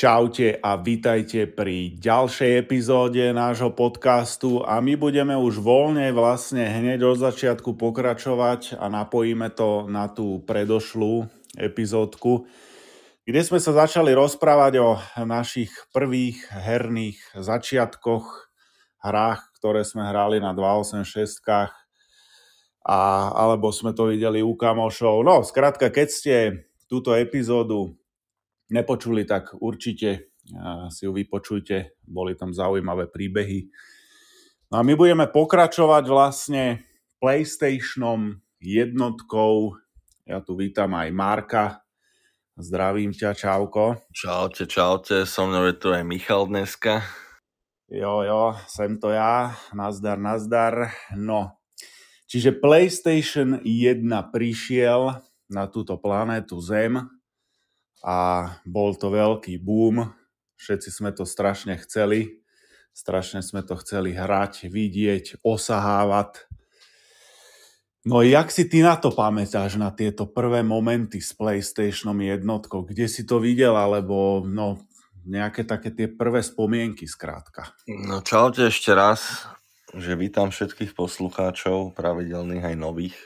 Čaute a vítajte pri ďalšej epizóde nášho podcastu a my budeme už voľne vlastne hneď od začiatku pokračovať a napojíme to na tú predošlú epizódku, kde sme sa začali rozprávať o našich prvých herných začiatkoch, hrách, ktoré sme hrali na 286-kách alebo sme to videli u kamošov. No, skrátka, keď ste túto epizódu nepočuli, tak určite si ju vypočujte, boli tam zaujímavé príbehy. No a my budeme pokračovať vlastne PlayStationom jednotkou. Ja tu vítam aj Marka. Zdravím ťa, čauko. Čaute, so mnou je tu aj Michal dneska. Jo, sem to ja, nazdar. No, čiže PlayStation 1 prišiel na túto planétu Zem a bol to veľký boom. Všetci sme to strašne sme to chceli hrať, vidieť, osahávať. No jak si ty na to pamätáš, na tieto prvé momenty s PlayStationom jednotkou? Kde si to videl, alebo nejaké také tie prvé spomienky skrátka? No čaute ešte raz, že vítam všetkých poslucháčov, pravidelných aj nových.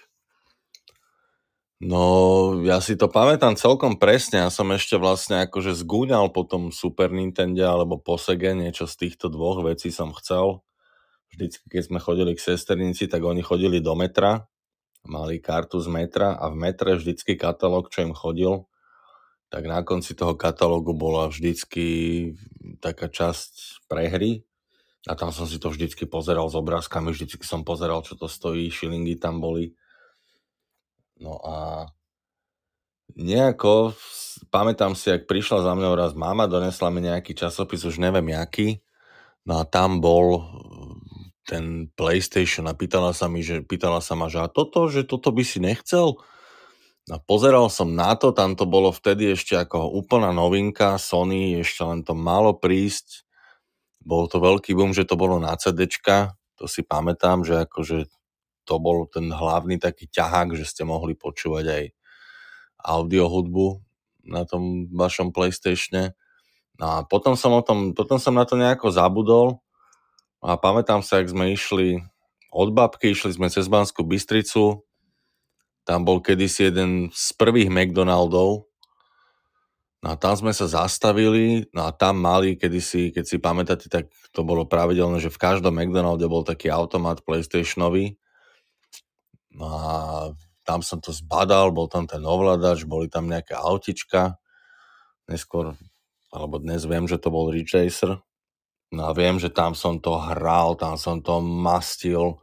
No, ja si to pamätám celkom presne. Ja som ešte vlastne akože zgúňal po tom Super Nintendo alebo po Sege, niečo z týchto dvoch vecí som chcel. Vždycky, keď sme chodili k sesternici, tak oni chodili do metra, mali kartu z metra a v metre vždycky katalóg, čo im chodil, tak na konci toho katalógu bola vždycky taká časť pre hry a tam som si to vždycky pozeral s obrázkami, vždycky som pozeral, čo to stojí, šilingy tam boli. No a nejako, pamätám si, ak prišla za mňou raz mama, donesla mi nejaký časopis, už neviem jaký, no a tam bol ten PlayStation a pýtala sa ma, že a toto by si nechcel? A pozeral som na to, tam to bolo vtedy ešte ako úplná novinka, Sony, ešte len to malo prísť, bol to veľký boom, že to bolo na CDčka, to si pamätám, že akože to bol ten hlavný taký ťahák, že ste mohli počúvať aj audio hudbu na tom vašom PlayStatione. No a potom som na to nejako zabudol a pamätám sa, jak sme išli od babky, išli sme cez Banskú Bystricu, tam bol kedysi jeden z prvých McDonaldov, no a tam sme sa zastavili, no a tam mali kedysi, keď si pamätáte, tak to bolo pravidelné, že v každom McDonalde bol taký automat PlayStationový. No a tam som to zbadal, bol tam ten ovládač, boli tam nejaké autička, dnes viem, že to bol Ridge Racer. No a viem, že tam som to hral, tam som to mastil.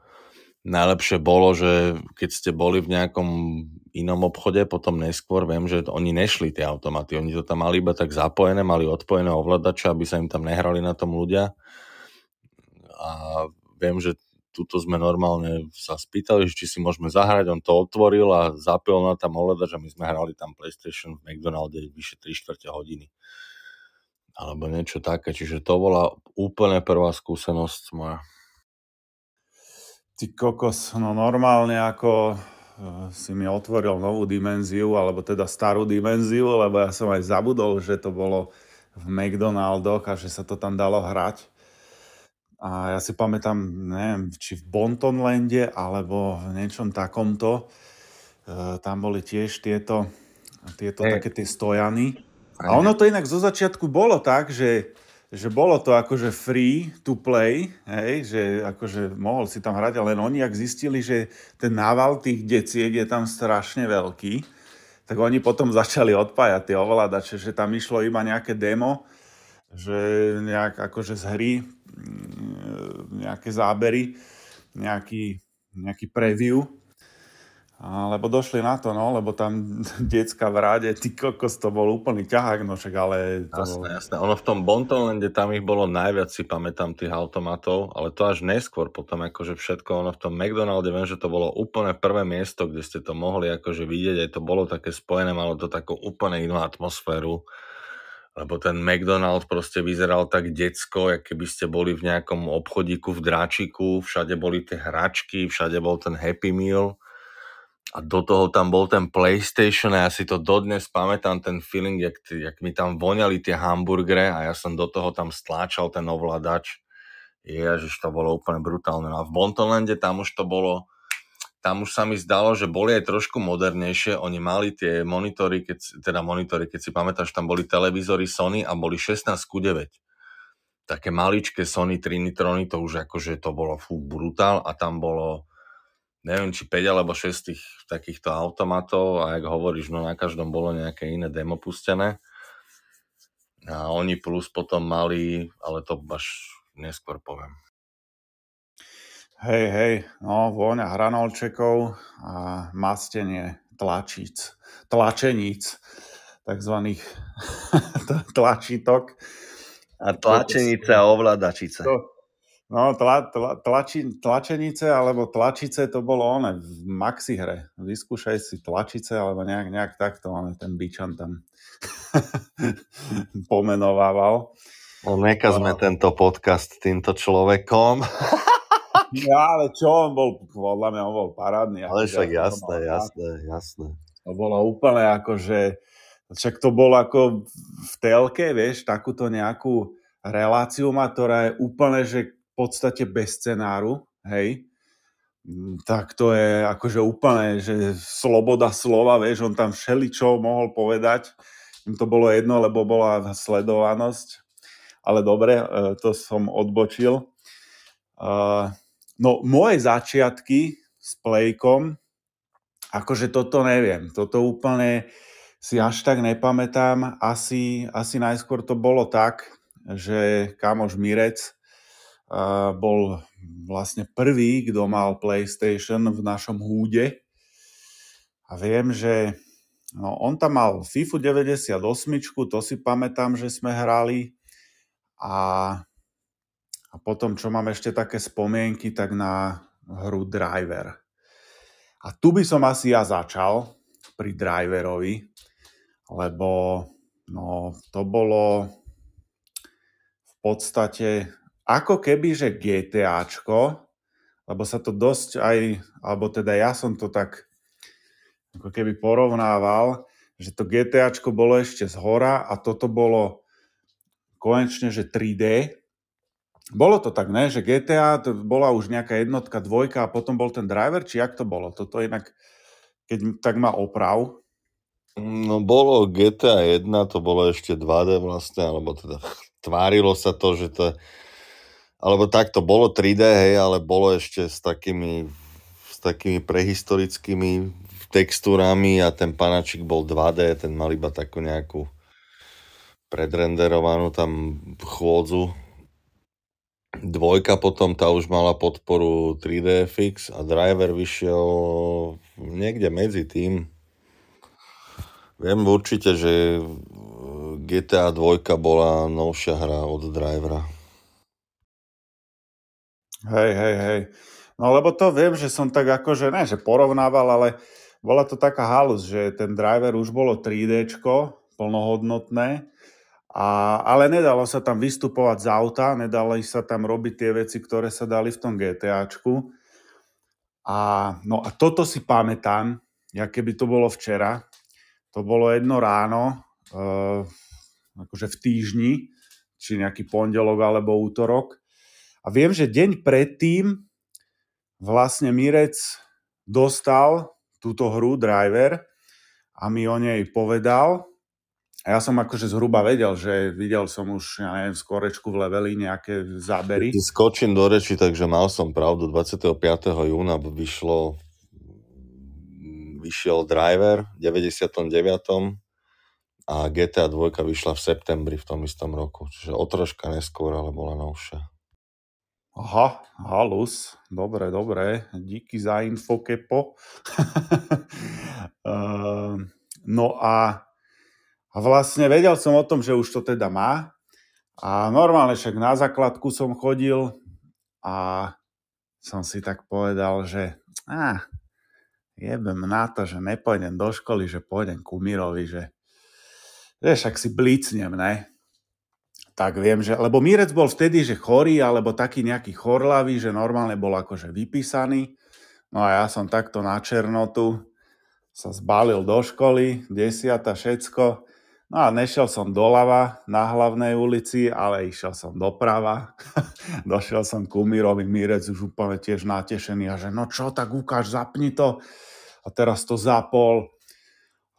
Najlepšie bolo, že keď ste boli v nejakom inom obchode, potom neskôr viem, že oni nešli tie automaty. Oni to tam mali iba tak zapojené, mali odpojené ovládače, aby sa im tam nehrali na tom ľudia. A viem, že tuto sme normálne sa spýtali, či si môžeme zahrať, on to otvoril a zapil na tam ovládač a my sme hrali tam PlayStation v McDonalde vyše 3/4 hodiny. Alebo niečo také, čiže to bola úplne prvá skúsenosť moja. Ty kokos, no normálne ako si mi otvoril novú dimenziu, alebo teda starú dimenziu, lebo ja som aj zabudol, že to bolo v McDonaldoch a že sa to tam dalo hrať. A ja si pamätám, neviem, či v Bontonlande, alebo v niečom takomto, tam boli tiež tieto také tie stojany. A ono to inak zo začiatku bolo tak, že bolo to akože free to play, hej, že akože mohol si tam hrať, ale oni ak zistili, že ten nával tých deciek je tam strašne veľký, tak oni potom začali odpájať tie ovládače, že tam išlo iba nejaké demo, že nejak akože z hry, nejaké zábery, nejaký preview, lebo došli na to, lebo tam decka v ráde, ty kokos, to bol úplný ťahák, no však, ale... Jasné. Ono v tom Bontonlande, tam ich bolo najviac, si pamätám, tých automatov, ale to až neskôr potom, akože všetko, ono v tom McDonalde, viem, že to bolo úplne prvé miesto, kde ste to mohli akože vidieť, aj to bolo také spojené, malo to takú úplne inú atmosféru, lebo ten McDonald proste vyzeral tak decko, jak keby ste boli v nejakom obchodíku v Dráčiku, všade boli tie hračky, všade bol ten Happy Meal A do toho tam bol ten PlayStation a ja si to dodnes pamätám, ten feeling, jak mi tam voňali tie hamburgere a ja som do toho tam stláčal ten ovládač. Ježiš, to bolo úplne brutálne. No a v Bontonlande tam už sa mi zdalo, že boli aj trošku modernejšie. Oni mali tie monitory, keď si pamätáš, tam boli televízory Sony a boli 16:9. Také maličké Sony Trinitrony, to už akože to bolo brutál a tam bolo neviem, či 5 alebo 6 tých takýchto automatov a jak hovoríš, no na každom bolo nejaké iné demo pustené. A oni plus potom mali, ale to až neskôr poviem. Hej, no vôňa hranolčekov a mastenie tlačeníc, takzvaných tlačítok. A tlačenice a ovládačice. No, tlačenice alebo tlačice, to bolo one v Maxi hre. Vyskúšaj si tlačice, alebo nejak takto, ten Bičan tam pomenovával. Nekazme tento podcast týmto človekom. Ja, ale čo, podľa mňa on bol parádny. Ale však jasné. To bolo úplne akože, však to bolo ako v telke, vieš, takúto nejakú reláciu má, ktorá je úplne, že v podstate bez scenáru, hej, tak to je akože úplne, že sloboda slova, vieš, on tam všeličo mohol povedať, im to bolo jedno, lebo bola sledovanosť, ale dobre, to som odbočil. No, moje začiatky s Playkom, akože toto neviem, toto úplne si až tak nepamätám, asi najskôr to bolo tak, že kamoš Mirec bol vlastne prvý, kto mal PlayStation v našom húde. A viem, že on tam mal FIFA 98, to si pamätám, že sme hrali. A potom, čo mám ešte také spomienky, tak na hru Driver. A tu by som asi ja začal pri Driverovi, lebo to bolo v podstate ako keby, že GTAčko, lebo sa to dosť aj, alebo teda ja som to tak ako keby porovnával, že to GTAčko bolo ešte zhora a toto bolo konečne, že 3D. Bolo to tak, ne? Že GTA to bola už nejaká jednotka, dvojka a potom bol ten Driver, či jak to bolo? Toto inak, keď tak má oprav. No bolo GTA 1, to bolo ešte 2D vlastne, alebo teda tvárilo sa to, že to alebo takto bolo 3D, hej, ale bolo ešte s takými prehistorickými textúrami a ten panačik bol 2D, ten mal iba takú nejakú predrenderovanú tam chôdzu. Dvojka potom, tá už mala podporu 3DFX a Driver vyšiel niekde medzi tým. Viem určite, že GTA 2 bola novšia hra od Drivera. Hej. No lebo to viem, že som tak akože, ne, že porovnával, ale bola to taká halus, že ten Driver už bolo 3Dčko, plnohodnotné, ale nedalo sa tam vystupovať z auta, nedali sa tam robiť tie veci, ktoré sa dali v tom GTAčku. A toto si pamätám, jak keby to bolo včera. To bolo jedno ráno, akože v týždni, či nejaký pondelok alebo útorok. A viem, že deň predtým vlastne Mirec dostal túto hru Driver a mi o nej povedal. A ja som akože zhruba videl som už, ja neviem, v skorečku v leveli nejaké zábery. Skočím do reči, takže mal som pravdu. 25. júna vyšiel Driver v 99. a GTA 2 vyšla v septembri v tom istom roku. Čiže o troška neskôr, ale bola novšia. Aha, halus. Dobre. Díky za info, Kepo. No a vlastne vedel som o tom, že už to teda má. A normálne však na základku som chodil a som si tak povedal, že jebem na to, že nepôjdem do školy, že pôjdem ku Mirovi, že však si blícnem, ne? Tak viem, že, lebo Mirec bol vtedy, že chorý, alebo taký nejaký chorlavý, že normálne bol akože vypísaný. No a ja som takto na černotu sa zbalil do školy, 10. všetko. No a nešiel som doľava na hlavnej ulici, ale išiel som doprava. Došiel som ku Mirovi, Mirec už úplne tiež natešený a že no čo, tak ukáž, zapni to. A teraz to zapol.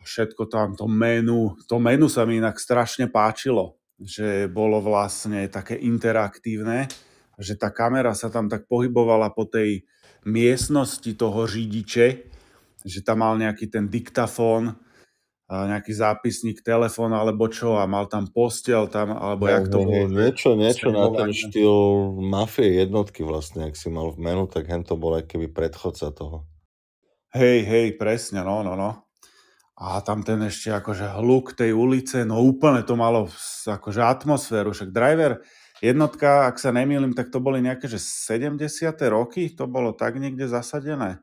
A všetko tam, to menu sa mi inak strašne páčilo, že bolo vlastne také interaktívne, že tá kamera sa tam tak pohybovala po tej miestnosti toho řidiče, že tam mal nejaký ten diktafón, nejaký zápisník, telefón alebo čo a mal tam posteľ tam, alebo jak to bolo. Niečo na ten štýl Mafie jednotky vlastne, ak si mal v menu, tak hen to bol keby predchodca toho. Hej, presne, no. A tam ten ešte akože hluk tej ulice, no úplne to malo akože atmosféru, však Driver jednotka, ak sa nemýlim, tak to boli nejaké, že 70. roky, to bolo tak niekde zasadené.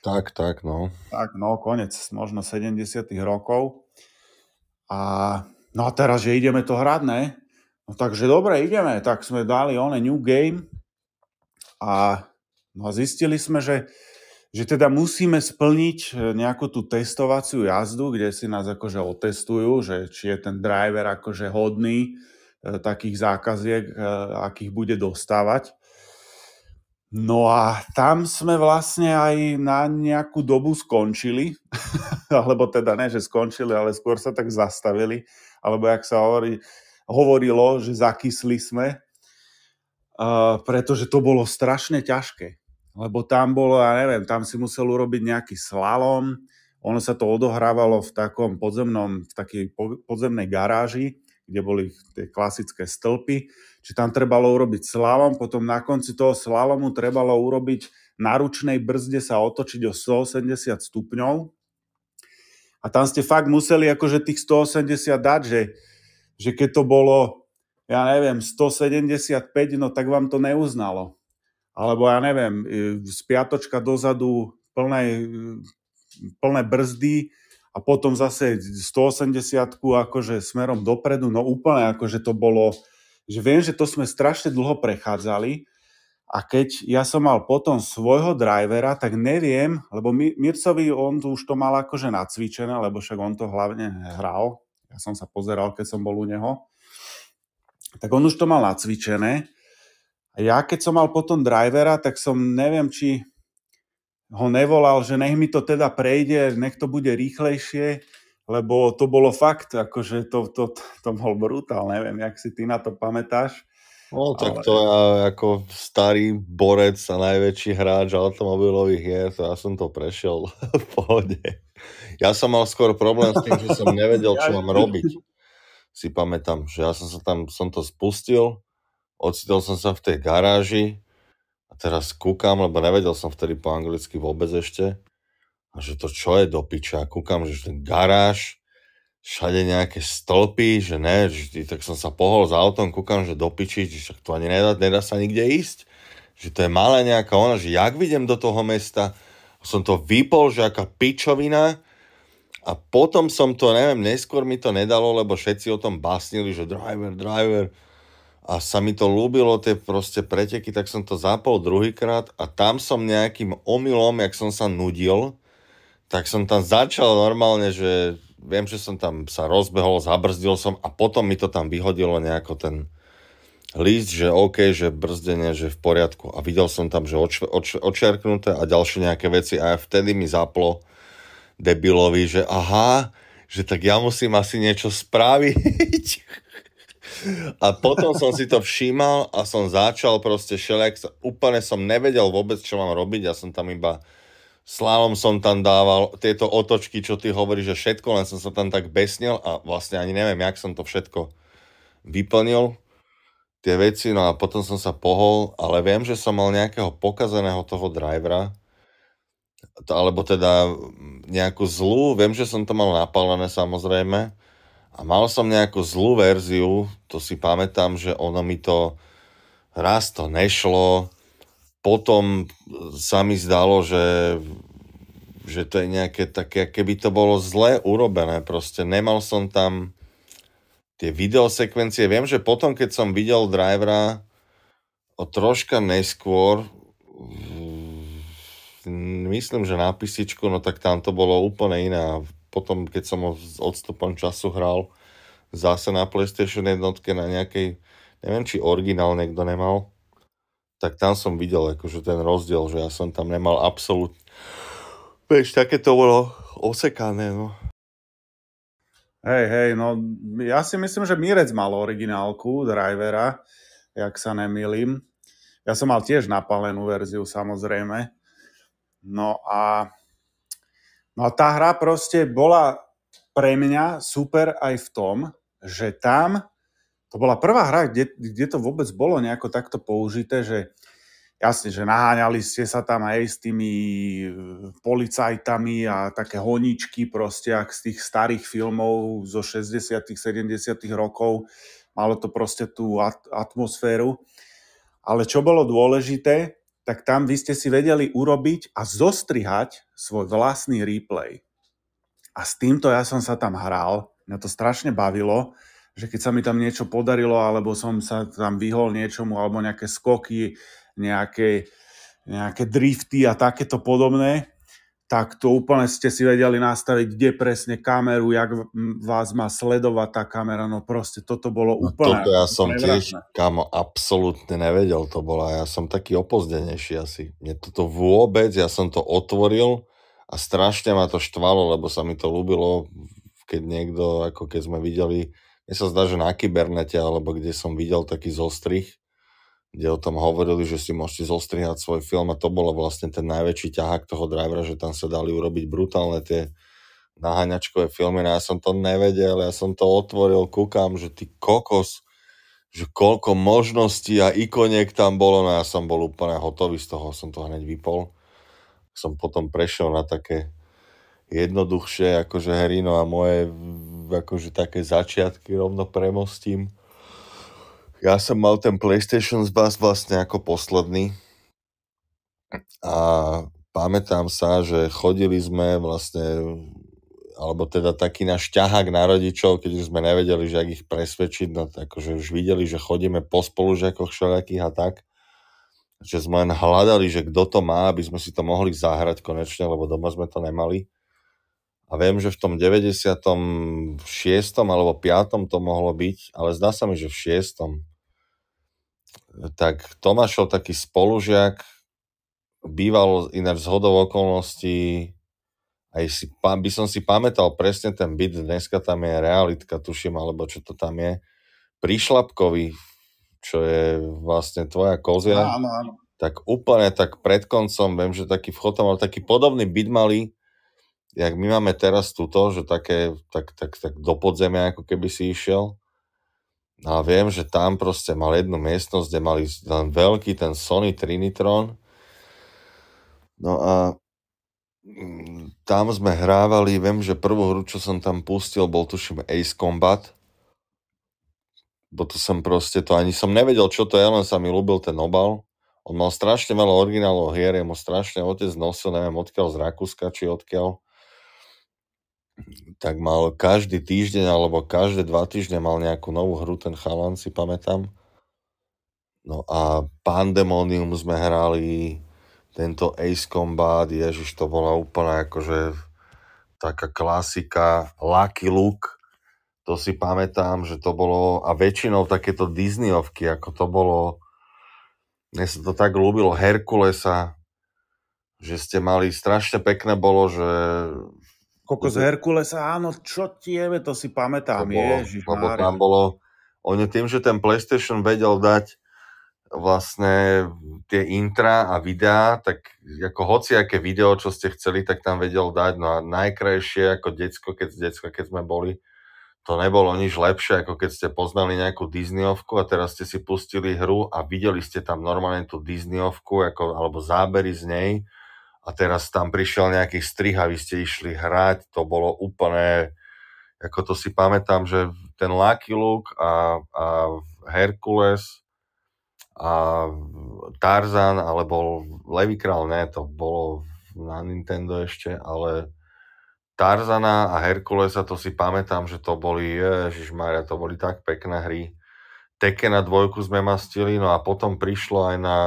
Tak, no. Tak, no, konec možno 70. rokov. A no a teraz, že ideme to hrať, ne? No takže dobre, ideme. Tak sme dali New Game a no, zistili sme, že teda musíme splniť nejakú tú testovaciu jazdu, kde si nás akože otestujú, že či je ten driver akože hodný takých zákaziek, akých bude dostávať. No a tam sme vlastne aj na nejakú dobu skončili, alebo teda ne, že skončili, ale skôr sa tak zastavili, alebo jak sa hovorilo, že zakysli sme, pretože to bolo strašne ťažké. Lebo tam bolo, ja neviem, tam si musel urobiť nejaký slalom, ono sa to odohrávalo v takej podzemnej garáži, kde boli tie klasické stĺpy, či tam trebalo urobiť slalom, potom na konci toho slalomu trebalo urobiť na ručnej brzde sa otočiť o 180 stupňov a tam ste fakt museli akože tých 180 dať, že keď to bolo, ja neviem, 175, no tak vám to neuznalo. Alebo ja neviem, z piatočka dozadu plné brzdy a potom zase 180 akože smerom dopredu, no úplne akože to bolo, že viem, že to sme strašne dlho prechádzali a keď ja som mal potom svojho drivera, tak neviem, lebo Mircovi on už to mal akože nacvičené, lebo však on to hlavne hral, ja som sa pozeral, keď som bol u neho, tak on už to mal nacvičené. A ja keď som mal potom drivera, tak som neviem, či ho nevolal, že nech mi to teda prejde, nech to bude rýchlejšie, lebo to bolo fakt, akože to bol brutál, neviem, jak si ty na to pamätáš. No tak to ja ako starý borec a najväčší hráč automobilových hier, to ja som to prešiel v pohode. Ja som mal skôr problém s tým, že som nevedel, čo mám robiť. Si pamätám, že ja som to spustil, ocitol som sa v tej garáži a teraz kúkam, lebo nevedel som vtedy po anglicky vôbec ešte. A že to čo je do piča? Kúkam, že ten garáž, všade nejaké stĺpy, že ne, tak som sa pohol s autom, kúkam, že do piči, že však to ani nedá sa nikde ísť. Že to je malé nejaká ona, že jak vidím do toho mesta, som to vypol, že aká pičovina. A potom som to, neviem, neskôr mi to nedalo, lebo všetci o tom básnili, že driver. A sa mi to ľúbilo, tie proste preteky, tak som to zapol druhýkrát a tam som nejakým omylom, jak som sa nudil, tak som tam začal normálne, že viem, že som tam sa rozbehol, zabrzdil som a potom mi to tam vyhodilo nejako ten list, že OK, že brzdenie, že v poriadku. A videl som tam, že odčerknuté a ďalšie nejaké veci a vtedy mi zaplo debilovi, že aha, že tak ja musím asi niečo spraviť. A potom som si to všímal a som začal proste úplne som nevedel vôbec, čo mám robiť, ja som tam iba slalom som tam dával, tieto otočky, čo ty hovoríš, že všetko, len som sa tam tak besnil a vlastne ani neviem, jak som to všetko vyplnil, tie veci, no a potom som sa pohol, ale viem, že som mal nejakého pokazaného toho drivera, alebo teda nejakú zlú, viem, že som to mal napálené samozrejme a mal som nejakú zlú verziu, to si pamätám, že ono mi to raz to nešlo, potom sa mi zdalo, že to je nejaké také, keby to bolo zle urobené, proste nemal som tam tie videosekvencie, viem, že potom, keď som videl drivera o troška neskôr myslím, že na písičku, no tak tam to bolo úplne iné. A potom, keď som ho s odstupom času hral zase na PlayStation jednotke na nejakej, neviem, či originál niekto nemal, tak tam som videl akože ten rozdiel, že ja som tam nemal absolútne... Vieš, také to bolo osekané, no. Hej, no ja si myslím, že Mirec mal originálku Drivera, jak sa nemýlim. Ja som mal tiež napálenú verziu, samozrejme. No a tá hra proste bola pre mňa super aj v tom, že tam, to bola prvá hra, kde to vôbec bolo nejako takto použité, že jasne, že naháňali ste sa tam aj s tými policajtami a také honičky proste, ak z tých starých filmov zo 60 70 rokov. Malo to proste tú atmosféru. Ale čo bolo dôležité, tak tam vy ste si vedeli urobiť a zostrihať svoj vlastný replay. A s týmto ja som sa tam hral, mňa to strašne bavilo, že keď sa mi tam niečo podarilo, alebo som sa tam vyhol niečomu, alebo nejaké skoky, nejaké drifty a takéto podobné, tak to úplne ste si vedeli nastaviť, kde presne kameru, jak vás má sledovať tá kamera, no proste toto bolo úplne... Toto ja som tiež, kámo, absolútne nevedel, to bolo, ja som taký opozdenejší asi. Mne toto vôbec, ja som to otvoril a strašne ma to štvalo, lebo sa mi to ľúbilo, keď niekto, ako keď sme videli, mne sa zdá, že na Kybernete, alebo kde som videl taký zostrih, kde o tom hovorili, že si môžete zostrihať svoj film a to bolo vlastne ten najväčší ťahák toho drivera, že tam sa dali urobiť brutálne tie naháňačkové filmy. No ja som to nevedel, ja som to otvoril, kúkam, že ty kokos, že koľko možností a ikoniek tam bolo, no ja som bol úplne hotový z toho, som to hneď vypol. Som potom prešiel na také jednoduchšie akože hry, no a moje akože také začiatky rovno premostím. Ja som mal ten PlayStation Bus vlastne ako posledný a pamätám sa, že chodili sme vlastne, alebo teda taký náš ťahák na rodičov, keď už sme nevedeli, že ak ich presvedčiť, no akože už videli, že chodíme po spolužiakoch všelijakých a tak, že sme len hľadali, že kto to má, aby sme si to mohli zahrať konečne, lebo doma sme to nemali. A viem, že v tom 96. alebo 5. to mohlo byť, ale zdá sa mi, že v 6. Tak Tomášov taký spolužiak býval ináč zhodou okolností, aj by som si pamätal presne ten byt, dneska tam je realitka, tuším, alebo čo to tam je, pri Šlapkovi, čo je vlastne tvoja kozia, Áno. tak úplne tak pred koncom, viem, že taký vchod tam mal taký podobný byt malý, jak my máme teraz tuto, že také, tak do podzemia, ako keby si išiel. A viem, že tam proste mal jednu miestnosť, kde mali len veľký ten Sony Trinitron. No a tam sme hrávali, viem, že prvú hru, čo som tam pustil, bol tuším Ace Combat. Bo to som proste, to ani som nevedel, čo to je, len sa mi ľúbil ten obal. On mal strašne veľa originálov hier, mu strašne otec nosil, neviem odkiaľ, z Rakúska, či odkiaľ. Tak mal každý týždeň, alebo každé 2 týždne mal nejakú novú hru, ten chalan, si pamätám. No a Pandemonium sme hrali, tento Ace Combat, ježiš, to bola úplne akože taká klasika, Lucky Luke, to si pamätám, že to bolo, a väčšinou takéto Disneyovky, ako to bolo, mne sa to tak ľúbilo, Herkulesa, že ste mali, strašne pekné bolo, že... Z Herkulesa, áno, čo tieme, to si pamätám, lebo tam bolo, oni tým, že ten PlayStation vedel dať vlastne tie intra a videá, tak ako hociaké video, čo ste chceli, tak tam vedel dať, no a najkrajšie ako decko, keď sme boli, to nebolo nič lepšie, ako keď ste poznali nejakú Disneyovku a teraz ste si pustili hru a videli ste tam normálne tú Disneyovku, alebo zábery z nej, a teraz tam prišiel nejaký strih a vy ste išli hrať, to bolo úplne, ako to si pamätám, že ten Lucky Luke a Herkules a Tarzan, alebo Levý král, ne, to bolo na Nintendo ešte, ale Tarzana a Herkulesa, to si pamätám, že to boli, ježišmária, to boli tak pekné hry. Tekkena 2 sme mastili, no a potom prišlo aj na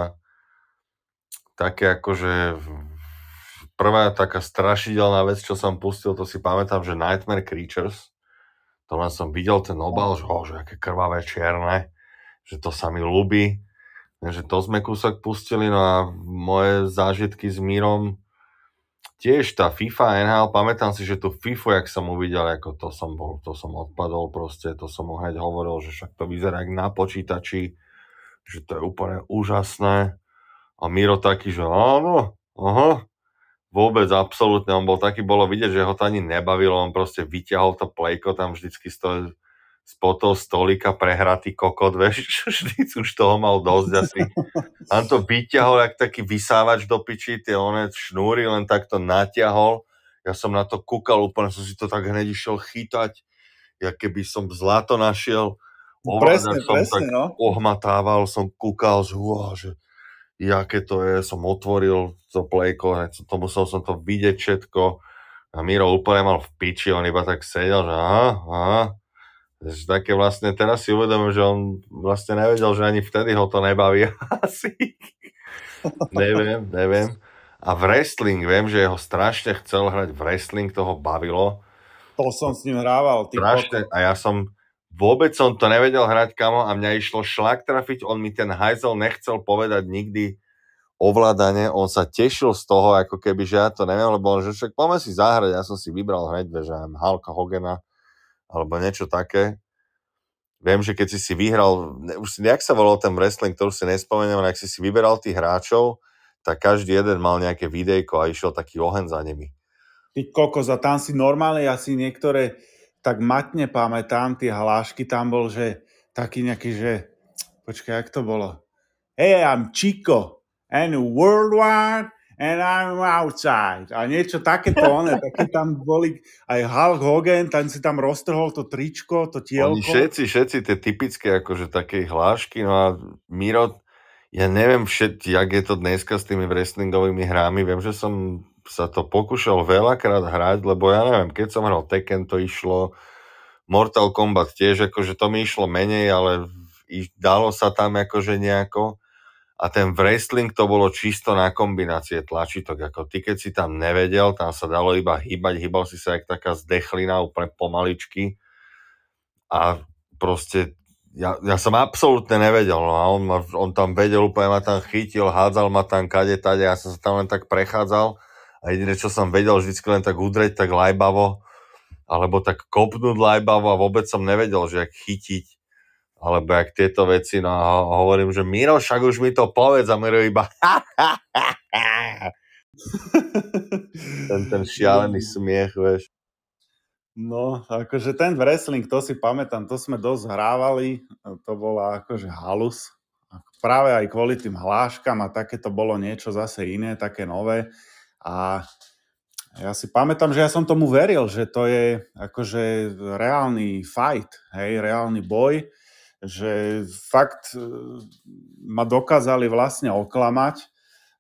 také akože prvá taká strašidelná vec, čo som pustil, to si pamätám, že Nightmare Creatures, to len som videl ten obal, že aké krvavé čierne, že to sa mi ľúbi. Takže to sme kúsok pustili, no a moje zážitky s Mírom, tiež tá FIFA, NHL, pamätám si, že tú FIFU, jak som uvidel, ako to som odpadol proste, to som mu hneď hovoril, že však to vyzerá jak na počítači, že to je úplne úžasné. A Miro taký, že áno, aha, vôbec, absolútne, on bol taký, bolo vidieť, že ho to ani nebavilo, on proste vyťahol to plejko, tam vždycky spod toho stolika prehratý kokot, vieš, vždy už toho mal dosť asi. On to vyťahol, jak taký vysávač do piči, tie one šnúry len takto natiahol. Ja som na to kúkal, úplne som si to tak hneď išiel chytať, jak keby som zlato našiel. Presne, Som tak no. ohmatával, som kúkal, že jaké to je, som otvoril to plejko, musel som to vidieť všetko. A Miro úplne mal v piči, on iba tak sedel, že aha. Také vlastne, teraz si uvedomím, že on vlastne nevedel, že ani vtedy ho to nebaví asi. neviem. A v wrestling, viem, že ho strašne chcel hrať v wrestling, toho bavilo. To som s ním hrával. Strašne, a vôbec som to nevedel hrať, kamo, a mňa išlo šlak trafiť, on mi ten hajzel nechcel povedať nikdy ovládanie, on sa tešil z toho, ako keby, že ja to neviem, lebo on, že však poďme si zahrať, ja som si vybral hneď, že Hulka Hogana, alebo niečo také. Viem, že keď si vyhral, už jak sa volal ten wrestling, ktorú si nespomeniem, ale ak si vyberal tých hráčov, tak každý jeden mal nejaké videjko a išiel taký oheň za nimi. Ty kokos, a tam si normálne, ja si niektoré tak matne pamätám, tie hlášky tam bol, že taký nejaký, že počkaj, jak to bolo? Hey, I'm Chico, and worldwide, and I'm outside. A niečo takéto, také tam boli, aj Hulk Hogan, tam si tam roztrhol to tričko, to tielko. Oni všetci tie typické, akože také hlášky, no a Miro, ja neviem jak je to dneska s tými wrestlingovými hrami, viem, že som sa to pokúšal veľakrát hrať, lebo ja neviem, keď som hral Tekken, to išlo, Mortal Kombat tiež, akože to mi išlo menej, ale dalo sa tam akože nejako. A ten wrestling to bolo čisto na kombinácie tlačítok, ako ty, keď si tam nevedel, tam sa dalo iba hýbal si sa jak taká zdechlina, úplne pomaličky. A proste ja som absolútne nevedel, no a on tam vedel, úplne ma tam chytil, hádzal ma tam kade-tade, ja som sa tam len tak prechádzal a jediné, čo som vedel, vždycky len tak udreť tak lajbavo, alebo tak kopnúť lajbavo a vôbec som nevedel, že jak chytiť, alebo jak tieto veci, no a hovorím, že Miro, však už mi to povedz, a Miro iba ten šialený smiech, vieš. No, akože ten wrestling, to si pamätám, to sme dosť hrávali, to bola akože halus. Práve aj kvôli tým hláškam a také to bolo niečo zase iné, také nové. A ja si pamätám, že ja som tomu veril, že to je akože reálny fight, hej, reálny boj, že fakt ma dokázali vlastne oklamať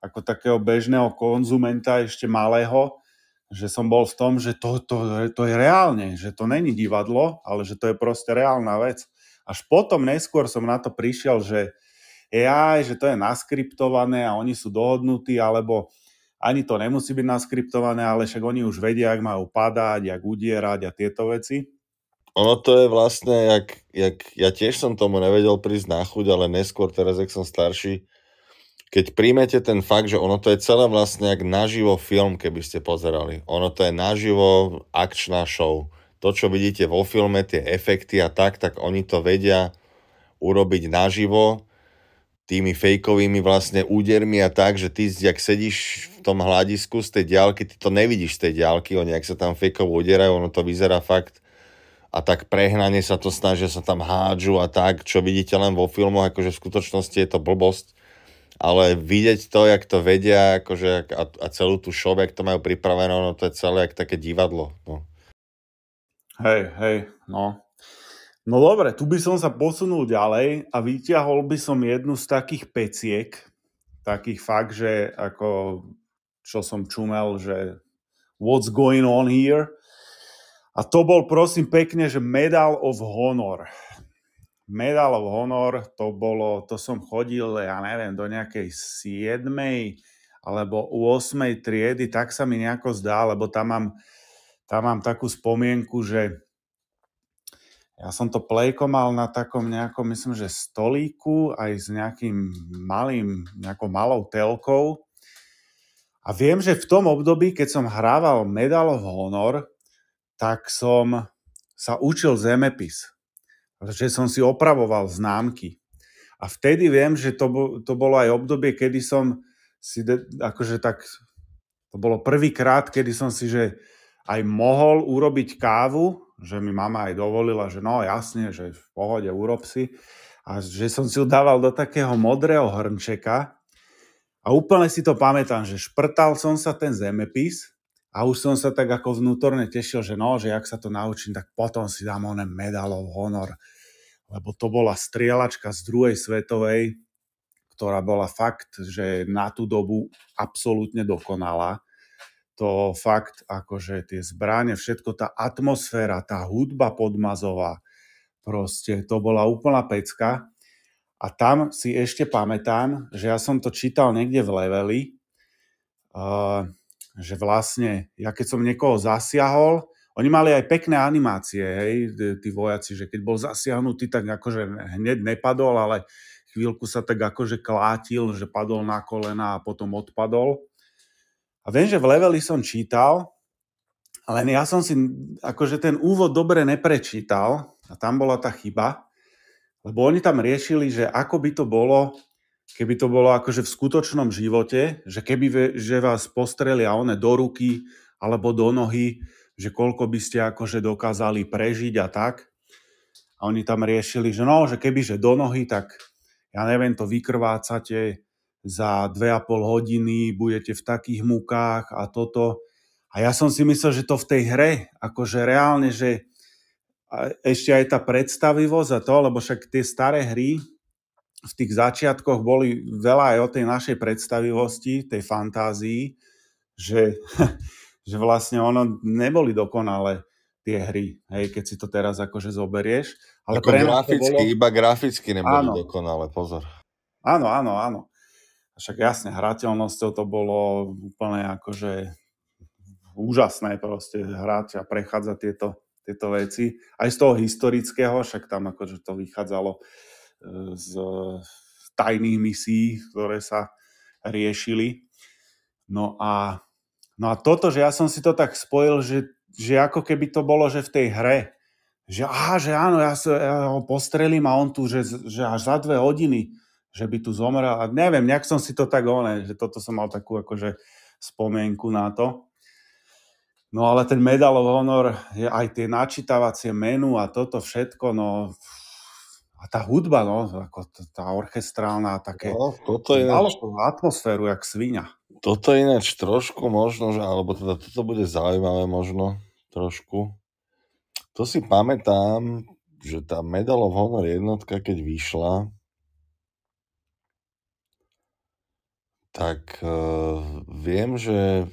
ako takého bežného konzumenta ešte malého, že som bol v tom, že to je reálne, že to není divadlo, ale že to je proste reálna vec. Až potom neskôr som na to prišiel, že to je naskriptované a oni sú dohodnutí, alebo ani to nemusí byť naskriptované, ale však oni už vedia, jak majú padať, jak udierať a tieto veci. Ono to je vlastne, ja tiež som tomu nevedel prísť na chuť, ale neskôr teraz, jak som starší, keď príjmete ten fakt, že ono to je celé vlastne jak naživo film, keby ste pozerali. Ono to je naživo akčná show. To, čo vidíte vo filme, tie efekty a tak oni to vedia urobiť naživo tými fejkovými vlastne údermi a tak, že ty, jak sedíš v tom hľadisku z tej diaľky, ty to nevidíš z tej diaľky, oni, ak sa tam fejkovo udierajú, ono to vyzerá fakt a tak prehnane sa to snažia, sa tam hádžu a tak, čo vidíte len vo filmoch, akože v skutočnosti je to blbosť, ale vidieť to, jak to vedia, akože a celú tú show, jak to majú pripravené, no to je celé jak také divadlo. No. Hej, no. No dobre, tu by som sa posunul ďalej a vyťahol by som jednu z takých peciek, takých fakt, že ako čo som čumel, že what's going on here? A to bol prosím pekne, že Medal of Honor. Medal of Honor, to som chodil, ja neviem, do nejakej 7. alebo 8. triedy, tak sa mi nejako zdá, lebo tam mám takú spomienku, že ja som to playko mal na takom nejakom, myslím, že stolíku aj s nejakou malou telkou. A viem, že v tom období, keď som hrával Medal of Honor, tak som sa učil zemepis. Že som si opravoval známky. A vtedy viem, že to bolo aj obdobie, kedy som si akože tak, to bolo prvýkrát, kedy som si že aj mohol urobiť kávu, že mi mama aj dovolila, že no jasne, že v pohode urob si. A že som si ju dával do takého modrého hrnčeka a úplne si to pamätám, že šprtal som sa ten zemepis a už som sa tak ako vnútorne tešil, že no, že jak sa to naučím, tak potom si dám onen Medal of Honor. Lebo to bola strieľačka z druhej svetovej, ktorá bola fakt, že na tú dobu absolútne dokonalá. To fakt, akože tie zbrane, všetko, tá atmosféra, tá hudba podmazová, proste to bola úplná pecka. A tam si ešte pamätám, že ja som to čítal niekde v Leveli, že vlastne, ja keď som niekoho zasiahol, oni mali aj pekné animácie, hej, tí vojaci, že keď bol zasiahnutý, tak akože hneď nepadol, ale chvíľku sa tak akože klátil, že padol na kolena a potom odpadol. A viem, že v Leveli som čítal, len ja som si akože ten úvod dobre neprečítal a tam bola tá chyba, lebo oni tam riešili, že ako by to bolo, keby to bolo akože v skutočnom živote, že keby že vás postrelia one do ruky alebo do nohy, že koľko by ste akože dokázali prežiť a tak. A oni tam riešili, že no, že keby že do nohy, tak ja neviem, to vykrvácate za 2,5 hodiny, budete v takých múkách a toto. A ja som si myslel, že to v tej hre, akože reálne, že ešte aj tá predstavivosť a to, lebo však tie staré hry v tých začiatkoch boli veľa aj o tej našej predstavivosti, tej fantázii, že vlastne ono neboli dokonalé tie hry, hej, keď si to teraz akože zoberieš. Ale ako graficky, iba graficky neboli dokonalé, pozor. Áno. Však jasne, hrateľnosťou to bolo úplne akože úžasné proste hrať a prechádzať tieto veci. Aj z toho historického, však tam akože to vychádzalo z tajných misií, ktoré sa riešili. No a toto, že ja som si to tak spojil, že ako keby to bolo, že v tej hre, že áno, ja ho postrelím a on tu, že až za 2 hodiny, že by tu zomrel. A neviem, nejak som si to tak že toto som mal takú akože spomienku na to. No ale ten Medal of Honor, aj tie načítavacie menu a toto všetko, no a tá hudba, no, ako tá orchestrálna, také, toto je atmosféru, jak sviňa. Toto je ináč trošku možno, že, alebo teda toto bude zaujímavé možno trošku. To si pamätám, že tá Medal of Honor jednotka, keď vyšla, tak viem, že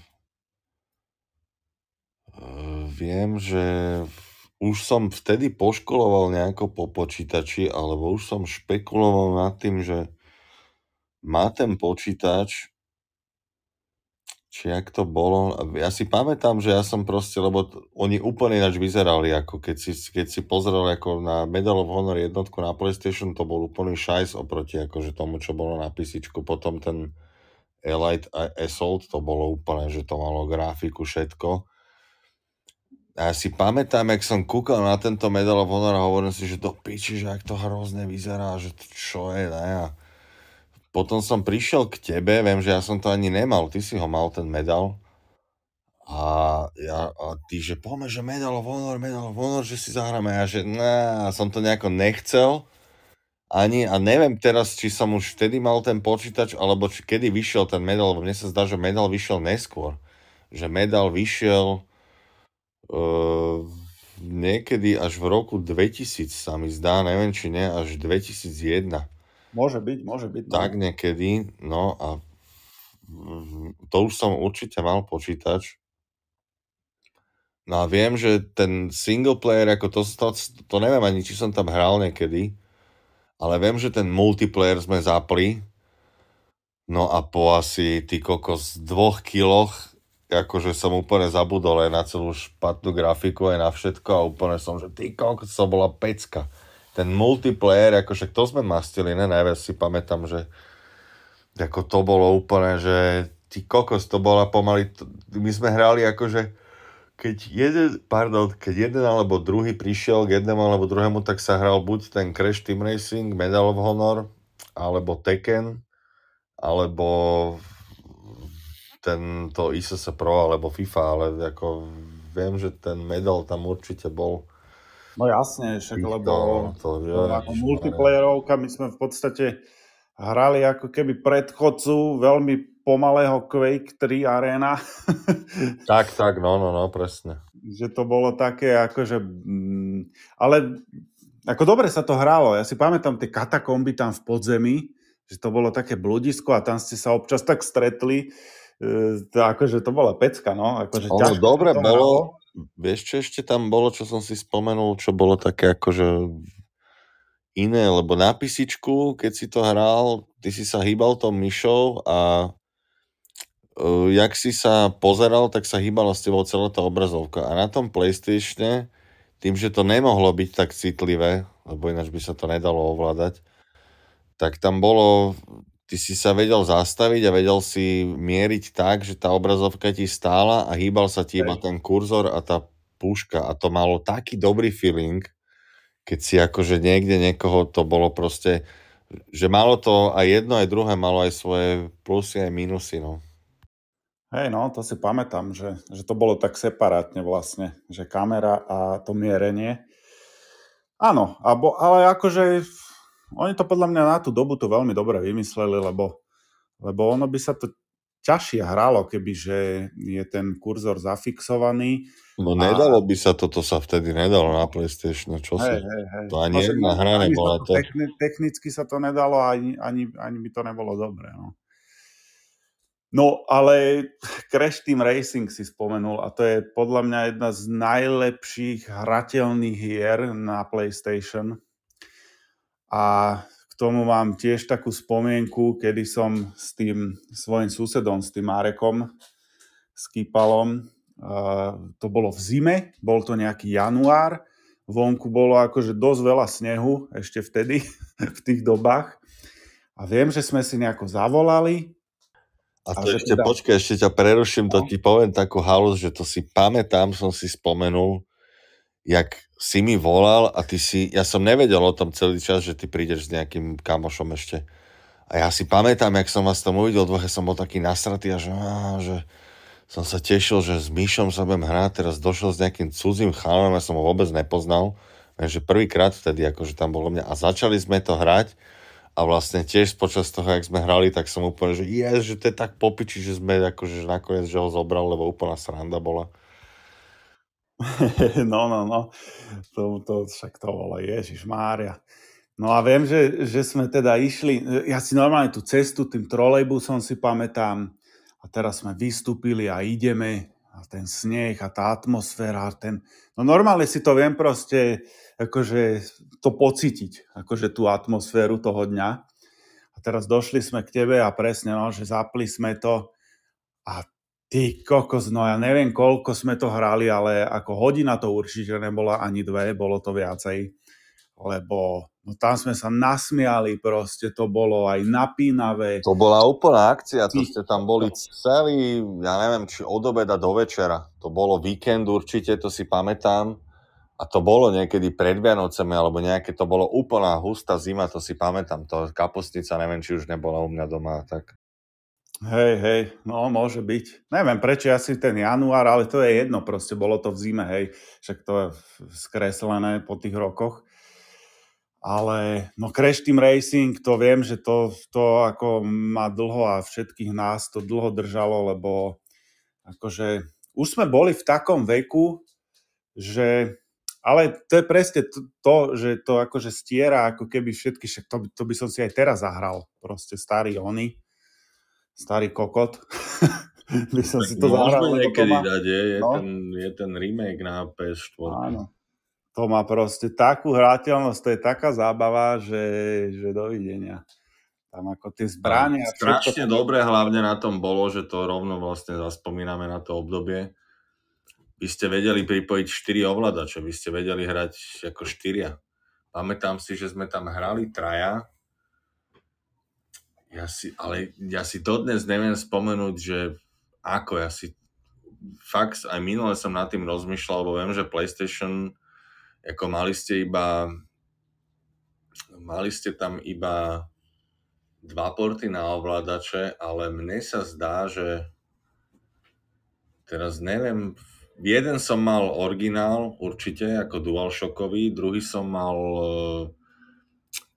už som vtedy poškoloval nejako po počítači, alebo už som špekuloval nad tým, že má ten počítač, či jak to bolo. Ja si pamätám, že ja som proste, lebo oni úplne ináč vyzerali, ako keď si pozrel ako na Medal of Honor jednotku na PlayStation, to bol úplný šajs oproti akože tomu, čo bolo na PCčku. Potom ten Elite Assault, to bolo úplne, že to malo grafiku, všetko. A ja si pamätám, jak som kúkal na tento Medal of Honor a hovorím si, že do piči, že ak to hrozne vyzerá, že to čo je, ne? A potom som prišiel k tebe, viem, že ja som to ani nemal, ty si ho mal, ten medal. A ty, že poďme, že Medal of Honor, že si zahráme. A ja, že som to nejako nechcel. Ani, a neviem teraz, či som už vtedy mal ten počítač, alebo kedy vyšiel ten medal, lebo mne sa zdá, že medal vyšiel neskôr. Že medal vyšiel niekedy až v roku 2000 sa mi zdá, neviem či nie, až 2001. Môže byť. No. Tak niekedy, no a to už som určite mal počítač. No a viem, že ten single player, ako to neviem ani, či som tam hral niekedy, ale viem, že ten multiplayer sme zapli No a po asi ty kokos 2 kiloch, akože som úplne zabudol aj na celú špatnú grafiku, aj na všetko a úplne som, že ty kokos, to bola pecka. Ten multiplayer, akože to sme mastili, ne? Najviac si pamätám, že ako to bolo úplne, že ty kokos, to bola pomaly, my sme hrali akože keď jeden alebo druhý prišiel k jednému alebo druhému, tak sa hral buď ten Crash Team Racing, Medal of Honor, alebo Tekken, alebo to ISS Pro, alebo FIFA, ale ako viem, že ten medal tam určite bol No jasne, však týchto, lebo ako ježišmarja. multiplayerovka my sme v podstate hrali ako keby predchodcu veľmi pomalého Quake 3 Arena. Tak, no, presne. Že to bolo také akože... ale ako dobre sa to hralo. Ja si pamätám tie katakomby tam v podzemí, že to bolo také bludisko a tam ste sa občas tak stretli. Akože to bola pecka, no. Akože Ono ťažko sa dobre to bolo, hralo. vieš čo ešte tam bolo, čo som si spomenul, čo bolo také akože iné, lebo na písičku, keď si to hral, ty si sa hýbal tou myšou a jak si sa pozeral, tak sa hýbala s tebou celá tá obrazovka. A na tom PlayStatione, tým, že to nemohlo byť tak citlivé, lebo ináč by sa to nedalo ovládať, tak tam bolo, ty si sa vedel zastaviť a vedel si mieriť tak, že tá obrazovka ti stála a hýbal sa ti iba ten kurzor a tá puška. A to malo taký dobrý feeling, keď si akože niekde niekoho, to bolo proste, že malo to aj jedno, aj druhé, malo aj svoje plusy, aj minusy, no. Hej, no, to si pamätám, že to bolo tak separátne vlastne, že kamera a to mierenie. Áno, ale akože oni to podľa mňa na tú dobu to veľmi dobre vymysleli, lebo ono by sa to ťažšie hralo, kebyže je ten kurzor zafixovaný. No A nedalo by sa to sa vtedy nedalo na PlayStation, čo hej, si? hej, hej. To No ani však jedna hra ani sa nebola to to. technicky sa to nedalo, ani by to nebolo dobre. No. No, ale Crash Team Racing si spomenul a to je podľa mňa jedna z najlepších hrateľných hier na PlayStation. A k tomu mám tiež takú spomienku, kedy som s tým svojim susedom, s tým Marekom, s Kýpalom, to bolo v zime, bol to nejaký január, vonku bolo akože dosť veľa snehu ešte vtedy, v tých dobách. A viem, že sme si nejako zavolali. A A to že ešte, teda, počkaj, ešte ťa preruším, to no, ti poviem takú halus, že to si pamätám, som si spomenul, jak si mi volal a ja som nevedel o tom celý čas, že ty prídeš s nejakým kamošom ešte. A ja si pamätám, jak som vás tam uvidel dvoch, ja som bol taký nasratý a že som sa tešil, že s Míšom sa budem hrať, teraz došiel s nejakým cudzím chalanom, ja som ho vôbec nepoznal, takže prvýkrát vtedy, akože tam bolo mňa a začali sme to hrať a vlastne tiež počas toho, jak sme hrali, tak som úplne, že to je tak popiči, že sme akože nakoniec, že ho zobral, lebo úplná sranda bola. no. To však to bolo Ježišmária. No a viem, že sme teda išli, ja si normálne tú cestu tým trolejbusom si pamätám a teraz sme vystúpili a ideme a ten sneh a tá atmosféra, no normálne si to viem proste akože to pocítiť, akože tú atmosféru toho dňa. A teraz došli sme k tebe a presne, no, že zapli sme to a ty kokos, no ja neviem, koľko sme to hrali, ale ako hodina to určite nebola ani dve, bolo to viacej, lebo no tam sme sa nasmiali proste, to bolo aj napínavé. To bola úplná akcia, to Ty ste tam boli kokos. celý, ja neviem, či od obeda do večera. To bolo víkend určite, to si pamätám. A to bolo niekedy pred Vianocemi, alebo nejaké, to bolo úplná hustá zima, to si pamätám. To kapustnica, neviem, či už nebola u mňa doma. Tak. Hej, no môže byť. Neviem prečo asi ten január, ale to je jedno, proste bolo to v zime, hej. Však to je skreslené po tých rokoch. Ale no Crash Team Racing, to viem, že to ako má dlho a všetkých nás to dlho držalo, lebo akože už sme boli v takom veku, že ale to je presne že to akože stiera ako keby všetky, však to by som si aj teraz zahral. Proste starý kokot. by som Tak si to zahral, môžeme lebo to niekedy má, dať, no, je ten remake na PS4. áno. To má proste takú hrateľnosť, to je taká zábava, že dovidenia. Tam ako tie zbrane a všetko. Strašne dobré hlavne na tom bolo, že to rovno vlastne zaspomíname na to obdobie. Vy ste vedeli pripojiť 4 ovládače, vy ste vedeli hrať ako 4. Pamätám si, že sme tam hrali 3. Ja si dodnes neviem spomenúť, že ako fakt aj minule som nad tým rozmýšľal, lebo viem, že PlayStation, ako mali ste tam iba 2 porty na ovládače, ale mne sa zdá, že teraz neviem, jeden som mal originál určite, ako DualShockový, druhý som mal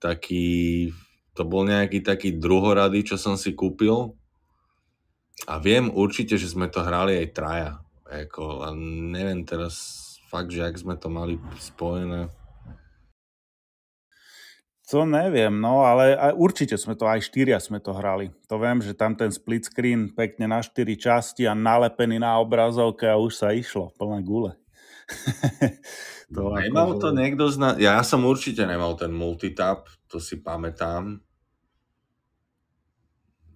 to bol nejaký taký druhorady, čo som si kúpil. A viem určite, že sme to hrali aj 3. A neviem teraz fakt, že ak sme to mali spojené. To neviem, no, ale určite sme to aj 4 sme to hrali. To viem, že tam ten split screen pekne na 4 časti a nalepený na obrazovke a už sa išlo, plné gule. Nemal to niekto z nás? Ja som určite nemal ten multitap, to si pamätám.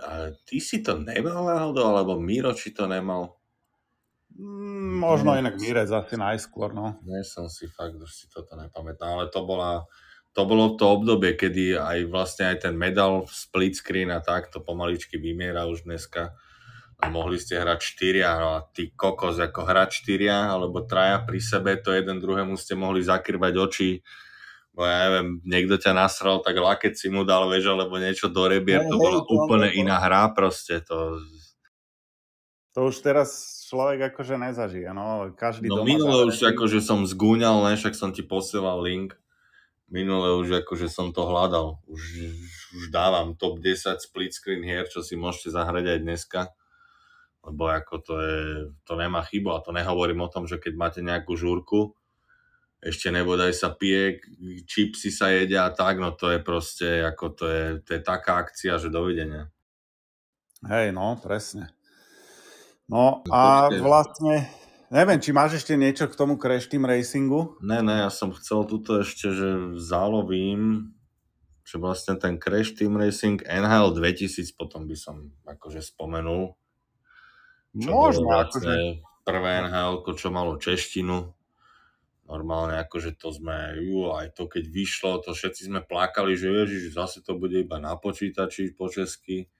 Ale ty si to nemal náhodou, alebo Miro či to nemal? Možno inak Mirec asi najskôr, no. Nie som si fakt, už si toto nepamätám, ale to bolo to obdobie, kedy aj vlastne aj ten medal split screen a tak, to pomaličky vymiera už dneska. A mohli ste hrať 4, no a ty kokos, ako hrať 4 alebo 3 pri sebe, to jeden druhému ste mohli zakrývať oči. Bo ja neviem, niekto ťa nasral, tak lakeť si mu dal, vieš, alebo niečo do rebier, to bola úplne iná hra proste. To už teraz človek akože nezažije, no. Každý no doma minule už akože som zgúňal, ne, však som ti posielal link. Minule už akože som to hľadal. Už dávam top 10 split screen hier, čo si môžete zahrať aj dneska. Lebo ako to nemá chybu, a to nehovorím o tom, že keď máte nejakú žúrku, ešte nebodaj sa pije, čipsy sa jedia a tak, no to je proste, ako to je taká akcia, že dovidenia. Hej, no, presne. No a vlastne, neviem, či máš ešte niečo k tomu Crash Team Racingu? Ne, ja som chcel tuto ešte, že zálovím, že vlastne ten Crash Team Racing NHL 2000 potom by som akože spomenul. Čo možno, bolo vlastne prvé NHL, čo malo češtinu. Normálne akože to sme, aj to keď vyšlo, to všetci sme plakali, že ježiš, zase to bude iba na počítači po česky.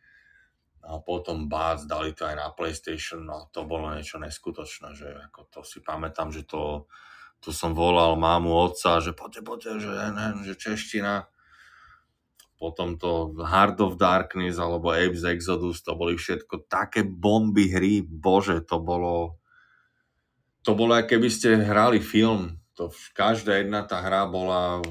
A potom dali to aj na PlayStation, no to bolo niečo neskutočné, že ako to si pamätám, že to som volal mámu, otca, že poďte, že čeština. Potom to Heart of Darkness alebo Apes Exodus, to boli všetko také bomby hry, bože, to bolo ako keby ste hrali film. Každá jedna tá hra bola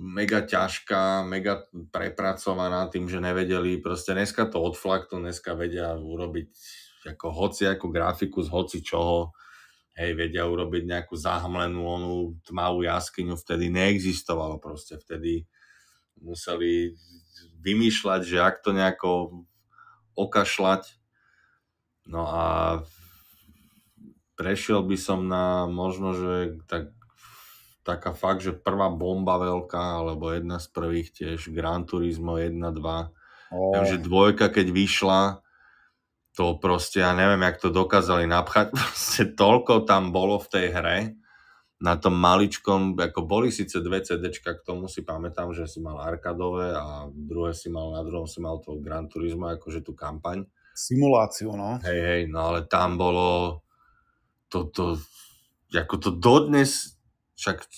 mega ťažká, mega prepracovaná tým, že nevedeli, proste dneska to odflaknú, dneska vedia urobiť ako hociakú grafiku z hoci čoho, hej, vedia urobiť nejakú zahmlenú onú tmavú jaskyňu, vtedy neexistovalo proste, vtedy museli vymýšľať, že ak to nejako okašľať. No a prešiel by som na možno, že taká fakt, že prvá bomba veľká, alebo jedna z prvých tiež, Gran Turismo 1, 2. Viem, že 2, keď vyšla, to proste, ja neviem, jak to dokázali napchať, proste toľko tam bolo v tej hre, na tom maličkom, ako boli síce 2 CDčka, k tomu si pamätám, že si mal arkadové a na druhom si mal to Gran Turismo, akože tú kampaň. Simuláciu, no. Hej, no ale tam bolo ako to dodnes, však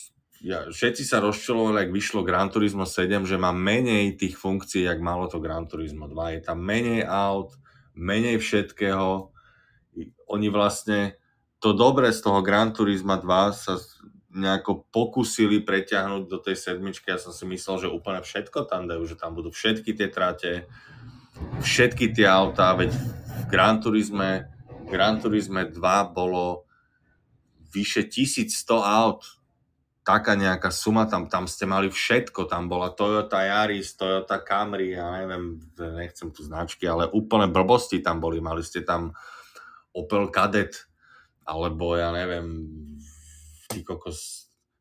všetci sa rozčulovali, ak vyšlo Gran Turismo 7, že má menej tých funkcií, jak malo to Gran Turismo 2. Je tam menej aut, menej všetkého. Oni vlastne to dobre z toho Gran Turismo 2 sa nejako pokúsili preťahnuť do tej 7. Ja som si myslel, že úplne všetko tam dajú, že tam budú všetky tie trate, všetky tie autá, veď v Gran Turisme 2 bolo vyše 1100 aut. Taká nejaká suma, tam ste mali všetko, tam bola Toyota Yaris, Toyota Camry, ja neviem, nechcem tu značky, ale úplne blbosti tam boli, mali ste tam Opel Kadett, alebo ja neviem,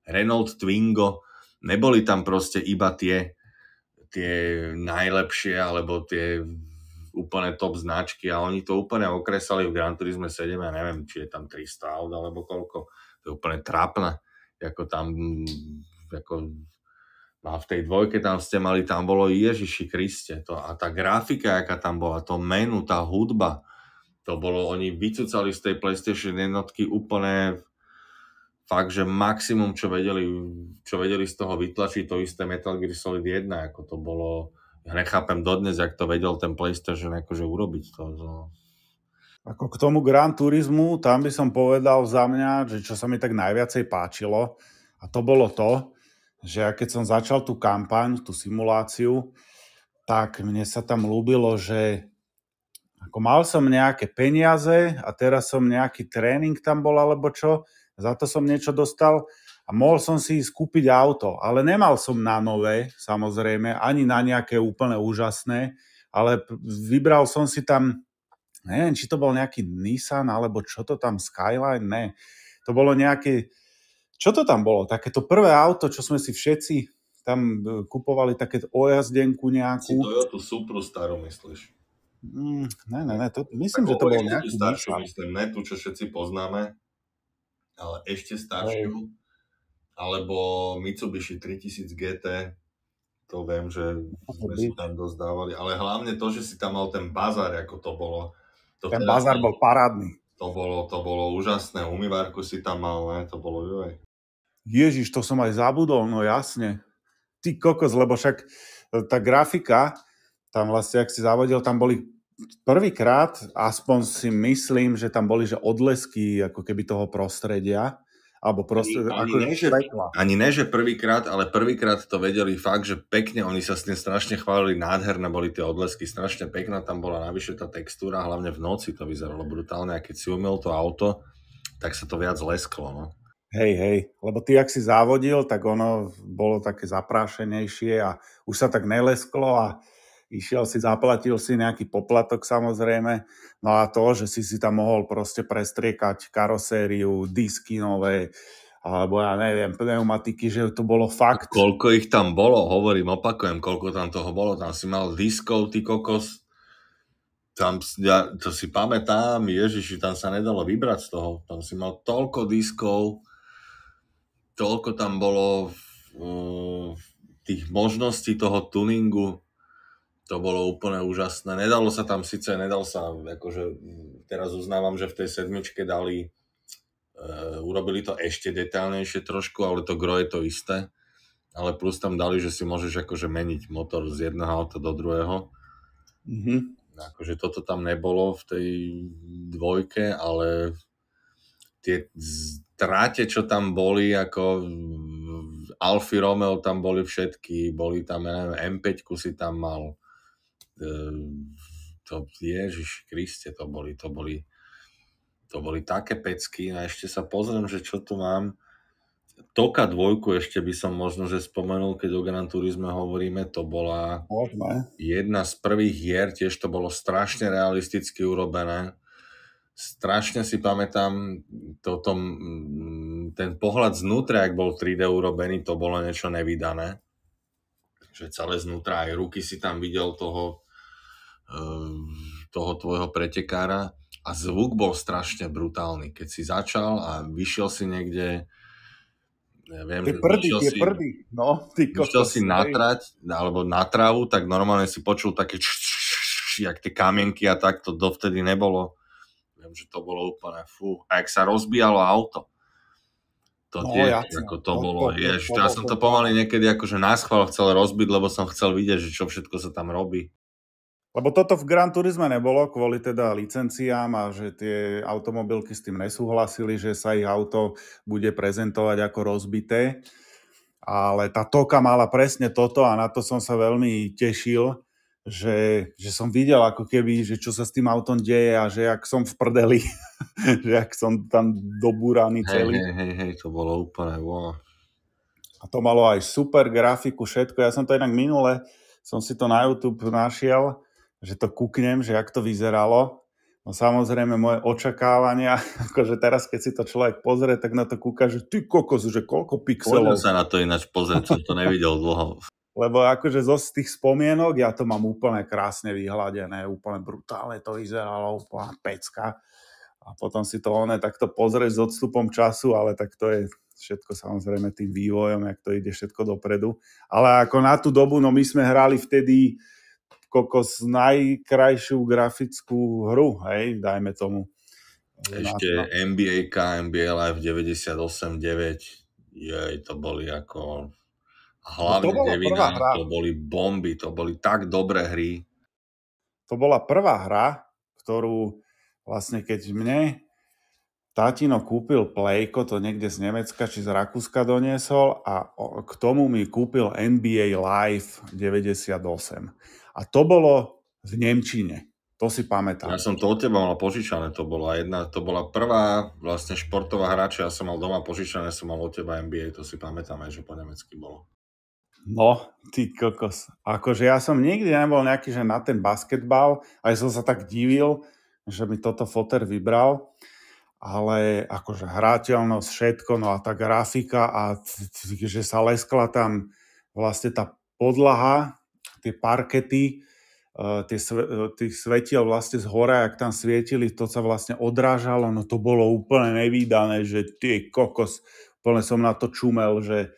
Renault Twingo, neboli tam proste iba tie tie najlepšie, alebo tie úplne top značky a oni to úplne okresali v Gran Turismo 7, ja neviem, či je tam 300 aut alebo koľko, to je úplne trápne, ako tam, ako a v tej dvojke tam ste mali, tam bolo Ježiši Kriste, to, a tá grafika, aká tam bola, to menu, tá hudba, to bolo, oni vycúcali z tej PlayStation jednotky úplne fakt, že maximum, čo vedeli z toho vytlačiť, to isté Metal Gear Solid 1, ako to bolo, ja nechápem dodnes, jak to vedel ten PlayStation akože urobiť to. Ako k tomu Gran Turismu, tam by som povedal za mňa, že čo sa mi tak najviacej páčilo, a to bolo to, že ja keď som začal tú kampaň, tú simuláciu, tak mne sa tam ľúbilo, že ako mal som nejaké peniaze a teraz som nejaký tréning tam bol alebo čo, za to som niečo dostal a mohol som si skúpiť auto, ale nemal som na nové, samozrejme, ani na nejaké úplne úžasné, ale vybral som si tam, neviem, či to bol nejaký Nissan, alebo čo to tam, Skyline, ne. To bolo nejaké, čo to tam bolo? Takéto prvé auto, čo sme si všetci tam kupovali, také ojazdenku nejakú. Si Toyota Supru starú, myslíš? Ne, to, myslím, že to bol nejaký staršiu, myslím, ne tú, čo všetci poznáme, ale ešte staršiu. Alebo Mitsubishi 3000 GT, to viem, že sme si tam dosť dávali, ale hlavne to, že si tam mal ten bazár, ako to bolo. Ten bazár bol parádny. To bolo úžasné, umývárku si tam mal, ne? To bolo joj. Ježiš, to som aj zabudol, no jasne. Ty kokos, lebo však tá grafika, tam vlastne, ak si zavodil, tam boli prvýkrát, aspoň si myslím, že tam boli, že odlesky ako keby toho prostredia, alebo ani ne, že prvýkrát, ale prvýkrát to vedeli fakt, že pekne, oni sa s tým strašne chválili, nádherné boli tie odlesky, strašne pekná tam bola navyše tá textúra, hlavne v noci to vyzeralo brutálne a keď si umyl to auto, tak sa to viac lesklo, no. Hej, lebo ty, ak si závodil, tak ono bolo také zaprášenejšie a už sa tak nelesklo a išiel si, zaplatil si nejaký poplatok samozrejme, no a to, že si tam mohol proste prestriekať karosériu, disky nové, alebo ja neviem, pneumatiky, že to bolo fakt. Koľko ich tam bolo, opakujem, koľko tam toho bolo, tam si mal diskov, ty kokos, tam, ja to si pamätám, Ježiši, tam sa nedalo vybrať z toho, tam si mal toľko diskov, toľko tam bolo tých možností toho tuningu, to bolo úplne úžasné. Nedal sa, akože teraz uznávam, že v tej sedmičke urobili to ešte detailnejšie trošku, ale to gro je to isté. Ale plus tam dali, že si môžeš akože meniť motor z jedného auta do druhého. Mm-hmm. Akože toto tam nebolo v tej dvojke, ale tie tráte, čo tam boli, ako Alfa Romeo tam boli všetky, boli tam, ja neviem, M5 si tam mal. Ježiš Kriste, to boli také pecky a ešte sa pozriem, že čo tu mám. Toka 2 ešte by som možno, že spomenul, keď o Gran Turisme hovoríme, to bola jedna z prvých hier, tiež to bolo strašne realisticky urobené. Strašne si pamätám ten pohľad znútra, ak bol 3D urobený, to bolo niečo nevydané. Že celé znútra, aj ruky si tam videl toho tvojho pretekára a zvuk bol strašne brutálny. Keď si začal a vyšiel si niekde, neviem, vyšiel si na trať alebo na trávu, tak normálne si počul také jak tie kamienky a tak, to dovtedy nebolo. Viem, že to bolo úplne fú. A jak sa rozbíjalo auto, ja som to pomaly niekedy akože náschvál chcel rozbiť, lebo som chcel vidieť, že čo všetko sa tam robí. Lebo toto v Gran Turisme nebolo kvôli teda licenciám a že tie automobilky s tým nesúhlasili, že sa ich auto bude prezentovať ako rozbité. Ale tá Toka mala presne toto a na to som sa veľmi tešil, že som videl ako keby, že čo sa s tým autom deje a že jak som v prdeli, že jak som tam dobúraný celý. Hej, to bolo úplne wow. A to malo aj super grafiku, všetko. Ja som to inak minule, som si to na YouTube našiel, že to kúknem, že jak to vyzeralo. No samozrejme moje očakávania, akože teraz keď si to človek pozrie, tak na to kúka, že ty kokos, že koľko pixelov. Poďme sa na to ináč pozrieť, som to nevidel dlho. lebo akože z tých spomienok ja to mám úplne krásne vyhľadené, úplne brutálne to vyzeralo, úplne pecka. A potom si to takto pozrieť s odstupom času, ale tak to je všetko samozrejme tým vývojom, jak to ide všetko dopredu. Ale ako na tú dobu, no my sme hrali vtedy kokos najkrajšiu grafickú hru, hej, dajme tomu. Ešte NBA Live 98-9, to boli ako... Hlavne to bola prvá hra. to boli bomby, to boli tak dobré hry. To bola prvá hra, ktorú vlastne keď mne tatino kúpil Playko, to niekde z Nemecka či z Rakúska doniesol a k tomu mi kúpil NBA Live 98. A to bolo v nemčine. To si pamätám. Ja som to od teba mal požičané, to bola prvá vlastne športová hra, čo ja som mal doma požičané, som mal od teba NBA, to si pamätám aj, že po nemecky bolo. No, ty kokos. Akože ja som nikdy nebol nejaký, že na ten basketbal, aj som sa tak divil, že mi toto foter vybral, ale akože hrateľnosť, všetko, no a tá grafika a že sa leskla tam vlastne tá podlaha, tie parkety, tých svetiel vlastne z hora, jak tam svietili, to sa vlastne odrážalo, no to bolo úplne nevídané, že ty kokos, úplne som na to čumel, že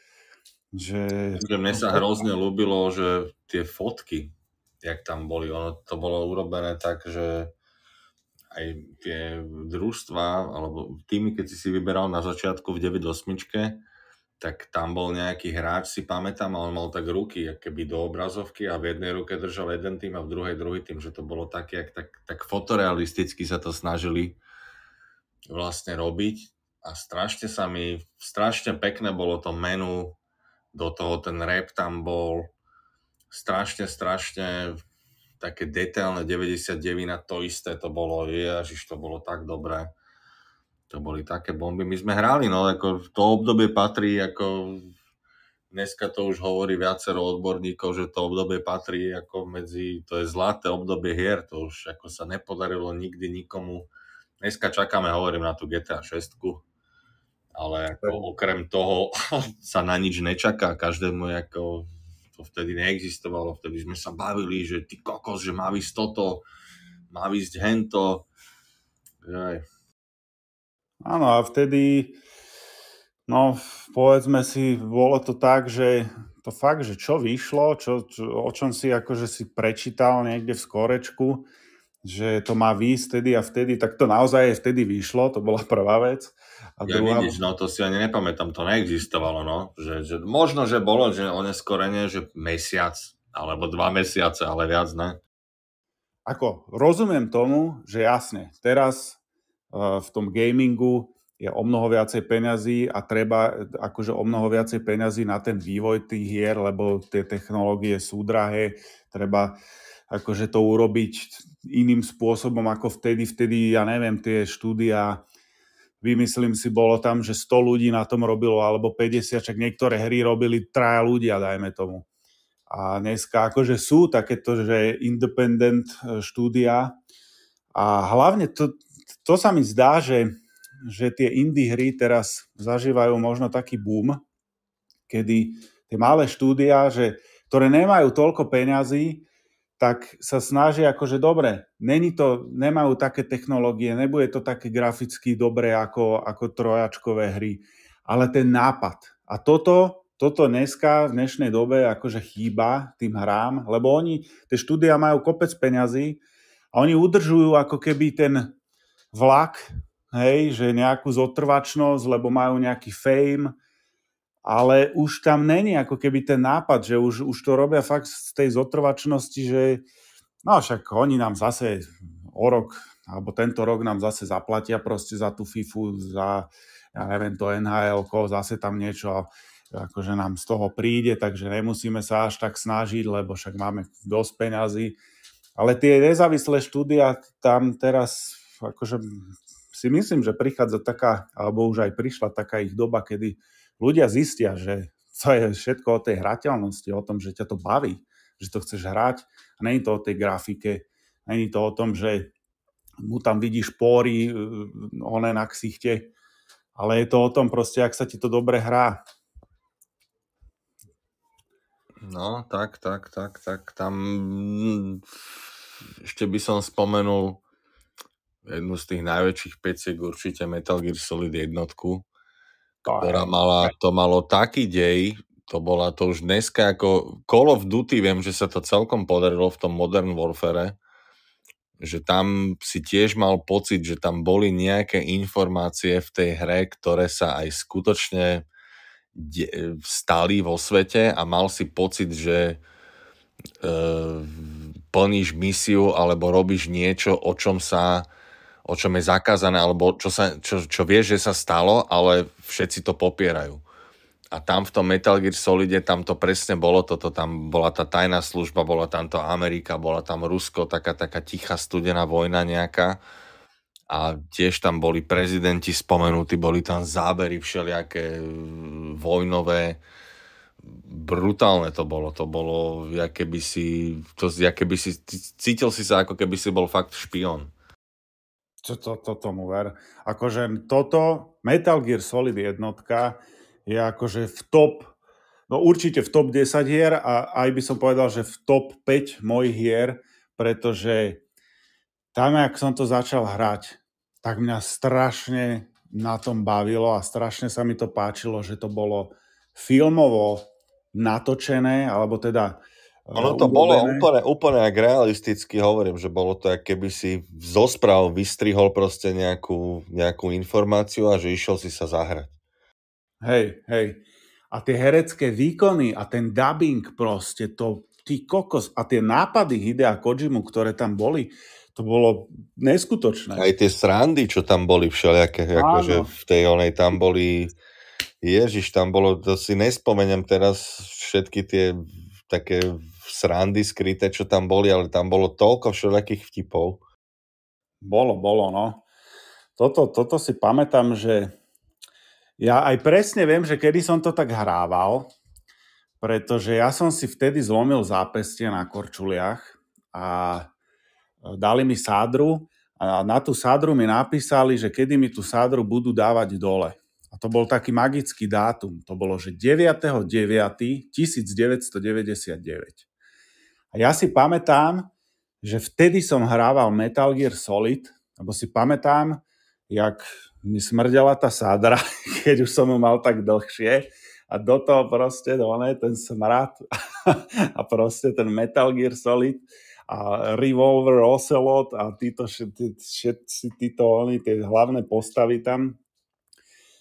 mne sa hrozne ľúbilo, že tie fotky, jak tam boli, to bolo urobené tak, že aj tie družstva, alebo týmy, keď si vyberal na začiatku v 9-8, tak tam bol nejaký hráč, si pamätám, a on mal tak ruky, keby do obrazovky a v jednej ruke držal jeden tým a v druhej druhý tým, že to bolo také, tak fotorealisticky sa to snažili vlastne robiť a strašne pekné bolo to menu, do toho ten rap tam bol, strašne také detailné 99, to isté to bolo, ježiš, to bolo tak dobré. To boli také bomby. My sme hrali, no, ako to obdobie patrí, ako dneska to už hovorí viacero odborníkov, že to obdobie patrí ako to je zlaté obdobie hier, to už ako sa nepodarilo nikdy nikomu. Dneska čakáme, hovorím, na tú GTA 6, ale ako okrem toho sa na nič nečaká, každému ako to vtedy neexistovalo, vtedy sme sa bavili, že ty kokos, že má ísť toto, má ísť hento. Aj. Áno, a vtedy, no povedzme si, bolo to tak, že to fakt, že čo vyšlo, o čom si akože si prečítal niekde v skorečku, že to má výjsť vtedy, tak to naozaj aj vtedy vyšlo, to bola prvá vec. A druhá... vidíš, no to si ani nepamätám, to neexistovalo, no. Že možno, že bolo, že oneskorene, že mesiac, alebo 2 mesiace, ale viac ne. Ako, rozumiem tomu, že jasne, teraz v tom gamingu je o mnoho viacej peňazí a treba akože o mnoho viacej peňazí na ten vývoj tých hier, lebo tie technológie sú drahé, treba akože to urobiť iným spôsobom ako vtedy, ja neviem, tie štúdia, vymyslím si, bolo tam, že 100 ľudí na tom robilo, alebo 50, čak niektoré hry robili 3 ľudia, dajme tomu. A dneska akože sú takéto, že independent štúdia a hlavne to sa mi zdá, že tie indie hry teraz zažívajú možno taký boom, kedy tie malé štúdia, ktoré nemajú toľko peňazí, tak sa snažia akože dobre, nemajú také technológie, nebude to také graficky dobré ako trojačkové hry, ale ten nápad. A toto dneska v dnešnej dobe akože chýba tým hrám, lebo tie štúdia majú kopec peňazí a oni udržujú ako keby ten vlak, hej, že nejakú zotrvačnosť, lebo majú nejaký fame, ale už tam není ako keby ten nápad, že už to robia fakt z tej zotrvačnosti, že no však oni nám zase o rok, alebo tento rok nám zase zaplatia proste za tú FIFU, za, ja neviem, to NHL-ko, zase tam niečo akože nám z toho príde, takže nemusíme sa až tak snažiť, lebo však máme dosť peňazí. Ale tie nezávislé štúdia tam teraz, akože si myslím, že prichádza taká, alebo už aj prišla taká ich doba, kedy ľudia zistia, že to je všetko o tej hrateľnosti, o tom, že ťa to baví, že to chceš hrať a není to o tej grafike, není to o tom, že mu tam vidíš póry, na ksichte, ale je to o tom proste, ak sa ti to dobre hrá. No, tak. Tam ešte by som spomenul jednu z tých najväčších peciek, určite Metal Gear Solid jednotku, To ktorá hej. to malo taký dej, to už dneska ako Call of Duty, viem, že sa to celkom podarilo v tom Modern Warfare, že tam si tiež mal pocit, že tam boli nejaké informácie v tej hre, ktoré sa aj skutočne stali vo svete a mal si pocit, že plníš misiu alebo robíš niečo, o čom je zakázané, alebo čo vieš, že sa stalo, ale všetci to popierajú. A tam v tom Metal Gear Solide tam to presne bolo toto, tam bola tá tajná služba, bola tam to Amerika, bola tam Rusko, taká tichá studená vojna nejaká. A tiež tam boli prezidenti spomenutí, boli tam zábery všelijaké vojnové. Brutálne to bolo, cítil si sa, ako keby si bol fakt špión. To tomu ver. Akože toto, Metal Gear Solid jednotka je akože v top, no určite v top 10 hier a aj by som povedal, že v top 5 mojich hier, pretože tam, jak som to začal hrať, tak mňa strašne na tom bavilo a strašne sa mi to páčilo, že to bolo filmovo natočené, alebo teda Ono to bolo urobené. úplne jak realisticky, hovorím, že bolo to, ako keby si zo správ vystrihol proste nejakú informáciu a že išiel si sa zahrať. Hej. A tie herecké výkony a ten dubbing proste, to, ty kokos, a tie nápady Hidea Kojimu, ktoré tam boli, to bolo neskutočné. Aj tie srandy, čo tam boli všelijaké, akože Áno. v tej onej tam boli, Ježiš, tam bolo, to si nespomeniem teraz všetky tie také srandy skryté, čo tam boli, ale tam bolo toľko všelijakých vtipov. Bolo, no. Toto si pamätám, že ja aj presne viem, že kedy som to tak hrával, pretože ja som si vtedy zlomil zápestie na korčuliach a dali mi sádru a na tú sádru mi napísali, že kedy mi tú sádru budú dávať dole. A to bol taký magický dátum. To bolo, že 9.9.1999. A ja si pamätám, že vtedy som hrával Metal Gear Solid, lebo si pamätám, jak mi smrdela tá sádra, keď už som ju mal tak dlhšie. A do toho proste, ten smrad a proste ten Metal Gear Solid a Revolver Ocelot a všetci tie hlavné postavy tam.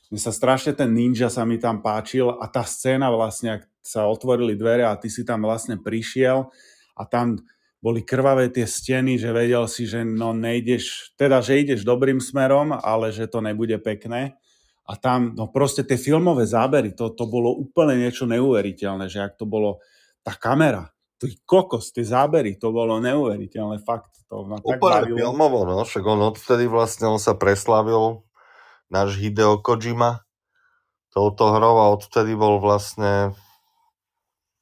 Mne sa strašne ten ninja sa mi tam páčil a tá scéna vlastne, ak sa otvorili dvere a ty si tam vlastne prišiel a tam boli krvavé tie steny, že vedel si, že no nejdeš, teda že ideš dobrým smerom, ale že to nebude pekné. A tam, no proste tie filmové zábery, to bolo úplne niečo neuveriteľné, že ak to bolo tá kamera, ty kokos, tie zábery, to bolo neuveriteľné, fakt, to ma tak Úplne bavilo. filmovo, no, však on odvtedy vlastne on sa preslavil, náš Hideo Kojima, touto hrou a odtedy bol vlastne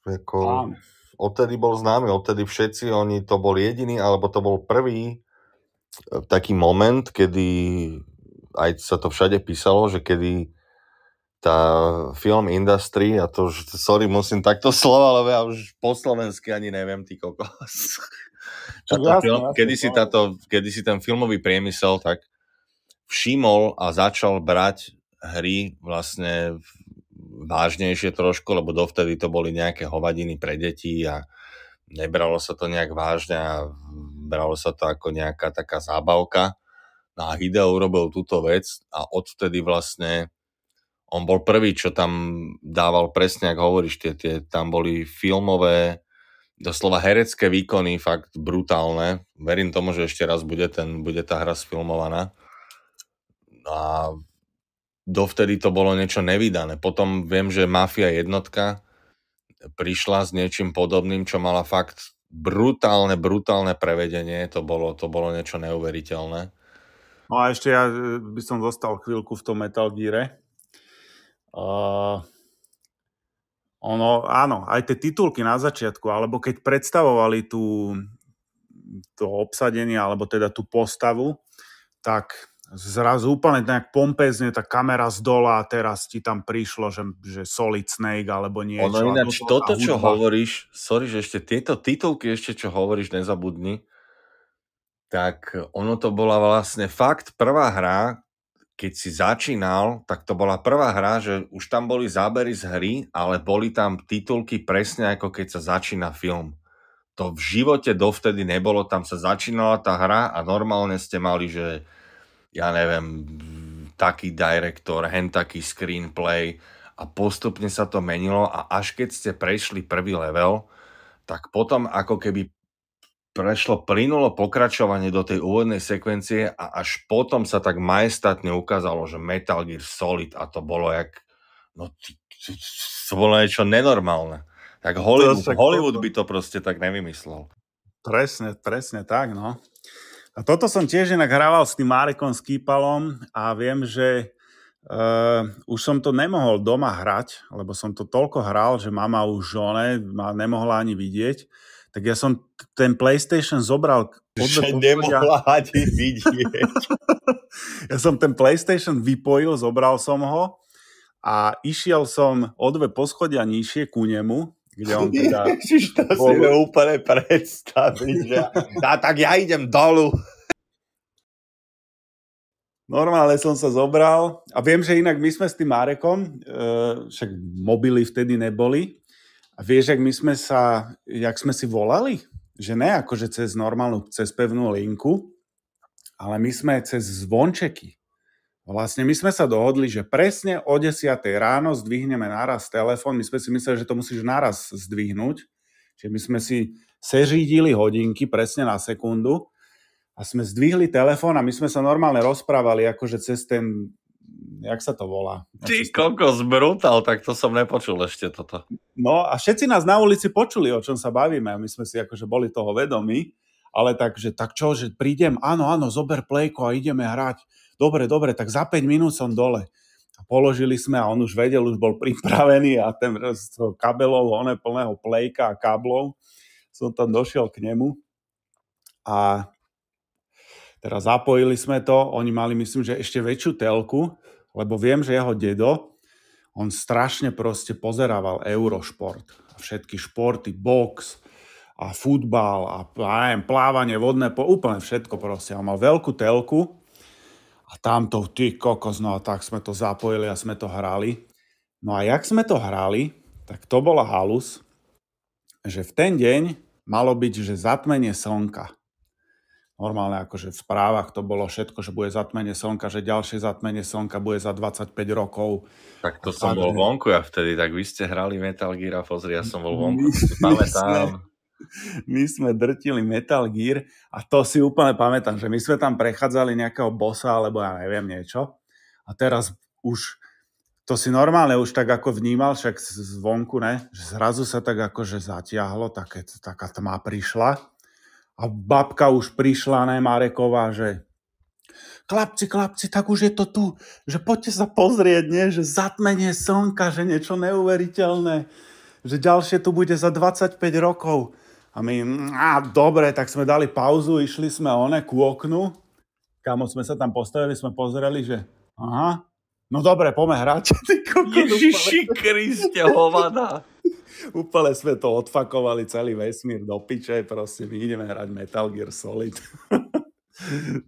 ako, Áno. odtedy bol známy, odtedy všetci, oni to bol jediný, alebo to bol prvý taký moment, kedy aj sa to všade písalo, že kedy tá film industry, a to už, sorry, musím takto slova, lebo ja už po slovensky ani neviem, ty kokos. Jasne, Kedy si ten filmový priemysel tak všimol a začal brať hry vlastne vážnejšie trošku, lebo dovtedy to boli nejaké hovadiny pre deti a nebralo sa to nejak vážne a bralo sa to ako nejaká taká zábavka. No a Hideo urobil túto vec a odvtedy vlastne on bol prvý, čo tam dával presne, ako hovoríš, tam boli filmové, doslova herecké výkony, fakt brutálne. Verím tomu, že ešte raz bude tá hra sfilmovaná. A dovtedy to bolo niečo nevydané. Potom viem, že Mafia jednotka prišla s niečím podobným, čo mala fakt brutálne prevedenie. To bolo niečo neuveriteľné. No a ešte ja by som zostal chvíľku v tom Metal Geare. Áno, aj tie titulky na začiatku, alebo keď predstavovali to obsadenie, alebo teda tú postavu, tak zrazu úplne nejak pompezne tá kamera z dola a teraz ti tam prišlo, že Solid Snake alebo niečo. Ono ináč, toto, čo hudba. hovoríš, sorry, že ešte tieto titulky, čo hovoríš, nezabudni, tak ono to bola vlastne fakt prvá hra, keď si začínal, tak to bola prvá hra, že už tam boli zábery z hry, ale boli tam titulky presne ako keď sa začína film. To v živote dovtedy nebolo, tam sa začínala tá hra a normálne ste mali, že ja neviem, taký director, taký screenplay a postupne sa to menilo a až keď ste prešli prvý level, tak potom ako keby prešlo plynulo pokračovanie do tej úvodnej sekvencie a až potom sa tak majestátne ukázalo, že Metal Gear Solid a to bolo to bolo niečo nenormálne. Tak Hollywood by to proste tak nevymyslel. Presne tak, no. A toto som tiež inak hrával s tým Marekom Skýpalom a viem, že už som to nemohol doma hrať, lebo som to toľko hral, že mama už ma nemohla ani vidieť. Tak ja som ten PlayStation zobral... Že nemohla ani vidieť. Ja som ten PlayStation vypojil, zobral som ho a išiel som o 2 poschodia nižšie ku nemu, kde on teda... Ježiš, to si úplne predstaviť, že tak ja idem dolu. Normálne som sa zobral a viem, že inak my sme s tým Marekom, však mobily vtedy neboli, a vieš, jak sme si volali? Že ne akože cez pevnú linku, ale my sme cez zvončeky. Vlastne my sme sa dohodli, že presne o 10 ráno zdvihneme naraz telefón. My sme si mysleli, že to musíš naraz zdvihnúť. Čiže my sme si seřídili hodinky presne na sekundu a sme zdvihli telefón a my sme sa normálne rozprávali akože cez ten... Jak sa to volá? Ty kokos, brutál, tak to som nepočul ešte toto. No a všetci nás na ulici počuli, o čom sa bavíme a my sme si akože boli toho vedomí, ale tak čo, že prídem, áno, zober plejko a ideme hrať. Dobre, tak za 5 minút som dole. A položili sme a on už vedel, už bol pripravený a ten kabelov, plného plejka a káblov, som tam došiel k nemu a teraz zapojili sme to, oni mali, myslím, že ešte väčšiu telku, lebo viem, že jeho dedo, on strašne proste pozerával Eurošport. Všetky športy, box a futbal a plávanie, vodné, úplne všetko proste. On mal veľkú telku a tamto, ty kokos, no a tak sme to zapojili a sme to hrali. No a jak sme to hrali, tak to bola halus, že v ten deň malo byť, že zatmenie slnka. Normálne akože v správach to bolo všetko, že bude zatmenie slnka, že ďalšie zatmenie slnka bude za 25 rokov. Tak to som bol vonku ja vtedy, tak vy ste hrali Metal Gear a pozri, ja som bol vonku. My sme drtili Metal Gear a to si úplne pamätám, že my sme tam prechádzali nejakého bossa alebo ja neviem niečo a teraz už to si normálne už tak ako vnímal, však zvonku, ne? Že zrazu sa tak akože zatiahlo, taká tma prišla. A babka už prišla, ne, Mareková, že chlapci, tak už je to tu, že poďte sa pozrieť, nie? Že zatmenie slnka, že niečo neuveriteľné, že ďalšie tu bude za 25 rokov. A my, dobre, tak sme dali pauzu, išli sme ku oknu, kamo sme sa tam postavili, sme pozreli, že aha, no dobre, poďme hrať. Ježiši Kriste, hovada. Úplne sme to odfakovali celý vesmír do piče, proste my ideme hrať Metal Gear Solid.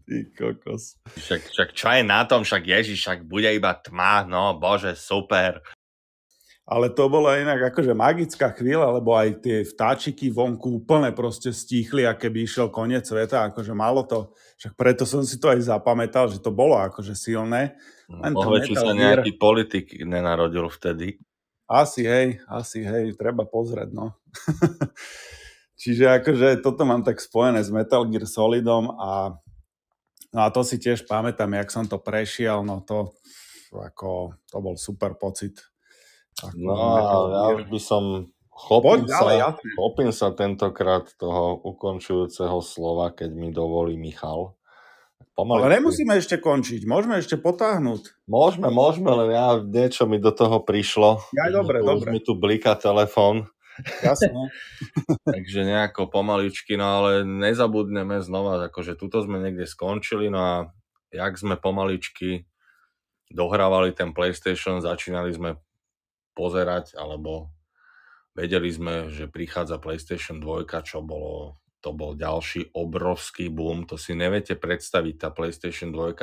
Ty kokos. Však čo je na tom, však Ježiš, však bude iba tma, no bože, super. Ale to bola inak akože magická chvíľa, lebo aj tie vtáčiky vonku úplne proste stíchli, a keby išiel koniec sveta, akože malo to, však preto som si to aj zapamätal, že to bolo akože silné. Či sa nejaký politik nenarodil vtedy. Asi hej, treba pozrieť, no. Čiže akože toto mám tak spojené s Metal Gear Solidom a to si tiež pamätám, jak som to prešiel, no to bol super pocit. No ja už by som chopím sa tentokrát toho ukončujúceho slova, keď mi dovolí Michal. Ale nemusíme ešte končiť, môžeme ešte potáhnuť. Môžeme, len niečo mi do toho prišlo. Dobre. Už mi tu bliká telefón. Jasne. Takže nejako pomaličky, no ale nezabudneme znova, akože tuto sme niekde skončili, no a jak sme pomaličky dohrávali ten PlayStation, začínali sme pozerať, alebo vedeli sme, že prichádza PlayStation 2, to bol ďalší obrovský boom. To si neviete predstaviť, tá PlayStation 2,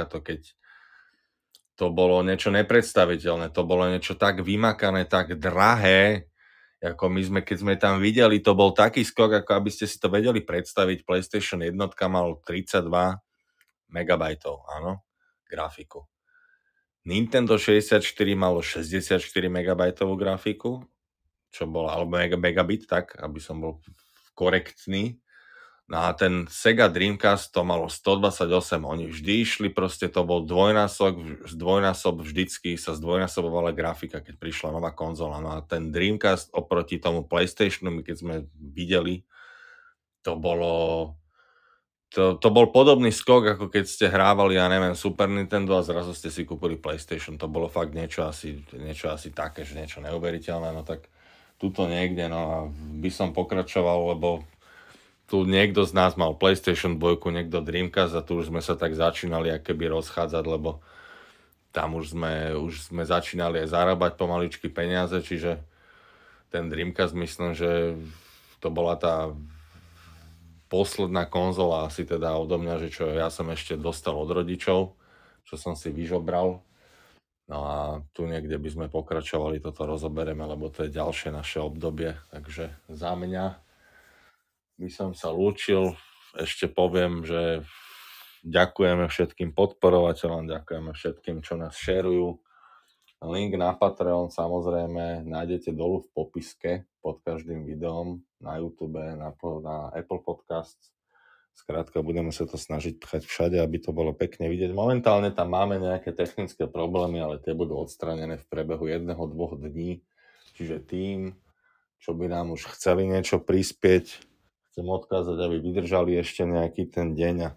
to bolo niečo nepredstaviteľné, to bolo niečo tak vymakané, tak drahé, ako keď sme tam videli, to bol taký skok, ako aby ste si to vedeli predstaviť. PlayStation 1 mal 32 megabajtov, áno, grafiku. Nintendo 64 malo 64 megabajtovú grafiku, čo bolo, alebo megabit, tak, aby som bol korektný. No a ten Sega Dreamcast to malo 128, oni vždy išli, proste to bol dvojnásob, vždycky sa zdvojnásobovala grafika, keď prišla nová konzola. No a ten Dreamcast oproti tomu PlayStationu, keď sme videli, to bol podobný skok, ako keď ste hrávali, ja neviem, Super Nintendo a zrazu ste si kúpili PlayStation. To bolo fakt niečo asi také, že niečo neuveriteľné. No tak tuto niekde, no a by som pokračoval, lebo tu niekto z nás mal PlayStation 2, niekto Dreamcast a tu už sme sa tak začínali ako keby rozchádzať, lebo tam už sme začínali aj zarábať pomaličky peniaze, čiže ten Dreamcast myslím, že to bola tá posledná konzola asi teda odo mňa, že čo ja som ešte dostal od rodičov, čo som si vyžobral. No a tu niekde by sme pokračovali, toto rozoberieme, lebo to je ďalšie naše obdobie, takže za mňa by som sa lúčil. Ešte poviem, že ďakujeme všetkým podporovateľom, ďakujeme všetkým, čo nás šerujú. Link na Patreon samozrejme nájdete dolu v popiske pod každým videom na YouTube, na Apple Podcast. Skrátka, budeme sa to snažiť pchať všade, aby to bolo pekne vidieť. Momentálne tam máme nejaké technické problémy, ale tie budú odstranené v priebehu 1-2 dní. Čiže tým, čo by nám už chceli niečo prispieť, chcem odkázať, aby vydržali ešte nejaký ten deň a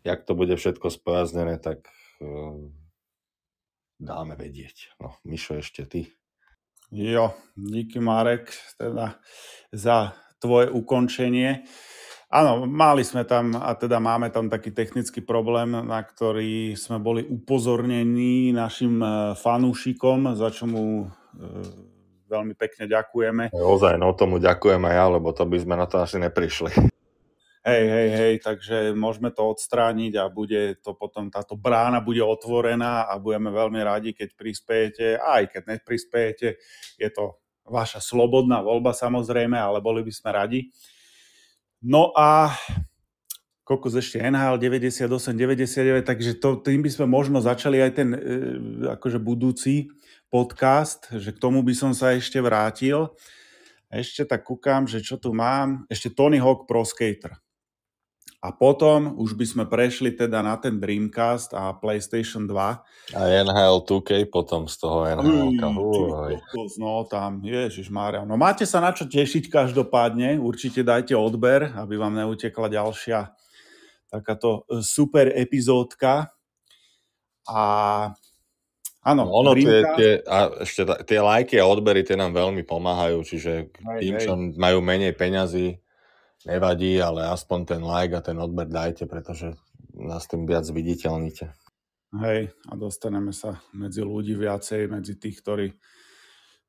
jak to bude všetko spojaznené, tak dáme vedieť. No, Mišo, ešte ty. Jo, díky Marek teda za tvoje ukončenie. Áno, mali sme tam a teda máme tam taký technický problém, na ktorý sme boli upozornení našim fanúšikom, za čo mu veľmi pekne ďakujeme. Ozaj, no tomu ďakujem aj ja, lebo to by sme na to asi neprišli. Hej, takže môžeme to odstrániť a bude to potom, táto brána bude otvorená a budeme veľmi radi, keď prispiejete. A aj keď neprispiejete, je to vaša slobodná voľba samozrejme, ale boli by sme radi. No a kokos ešte NHL 98, 99, takže tým by sme možno začali aj ten akože budúci podcast, že k tomu by som sa ešte vrátil. Ešte tak kúkam, že čo tu mám. Ešte Tony Hawk Pro Skater. A potom už by sme prešli teda na ten Dreamcast a PlayStation 2. A NHL 2K potom z toho NHL-ka. No tam, ježišmária. No máte sa na čo tešiť každopádne. Určite dajte odber, aby vám neutekla ďalšia takáto super epizódka. A áno, no, ešte tie lajky a odbery tie nám veľmi pomáhajú, čiže tým, čo majú menej peňazí, nevadí, ale aspoň ten like a ten odber dajte, pretože nás tým viac viditeľníte. Hej, a dostaneme sa medzi ľudí viacej, medzi tých, ktorí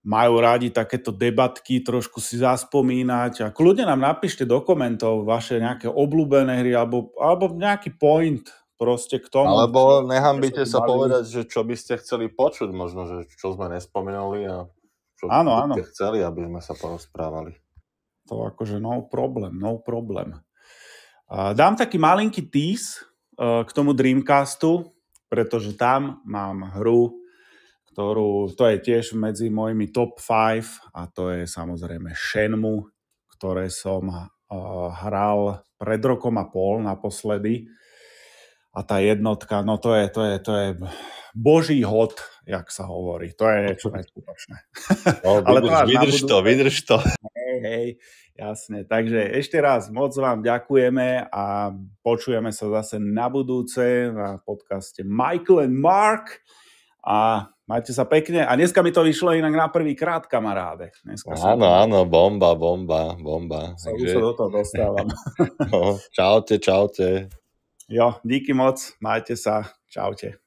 majú rádi takéto debatky, trošku si zaspomínať a kľudne nám napíšte do komentov vaše nejaké obľúbené hry alebo nejaký point proste k tomu. Alebo nehambite sa povedať, že čo by ste chceli počuť, možno, že čo sme nespomenuli a čo by ste chceli, aby sme sa porozprávali. To akože no problem. Dám taký malinký tease k tomu Dreamcastu, pretože tam mám hru, to je tiež medzi mojimi top 5 a to je samozrejme Shenmue, ktoré som hral pred rokom a pol naposledy. A tá jednotka, no to je boží hod, jak sa hovorí. To je niečo neskutočné. No, vydrž to. Hej, jasne. Takže ešte raz moc vám ďakujeme a počujeme sa zase na budúce na podcaste Michael and Mark a majte sa pekne. A dneska mi to vyšlo inak na prvýkrát, kamaráde. Áno, bomba. Sa už sa do toho dostávam. No, čaute. Jo, díky moc, majte sa, čaute.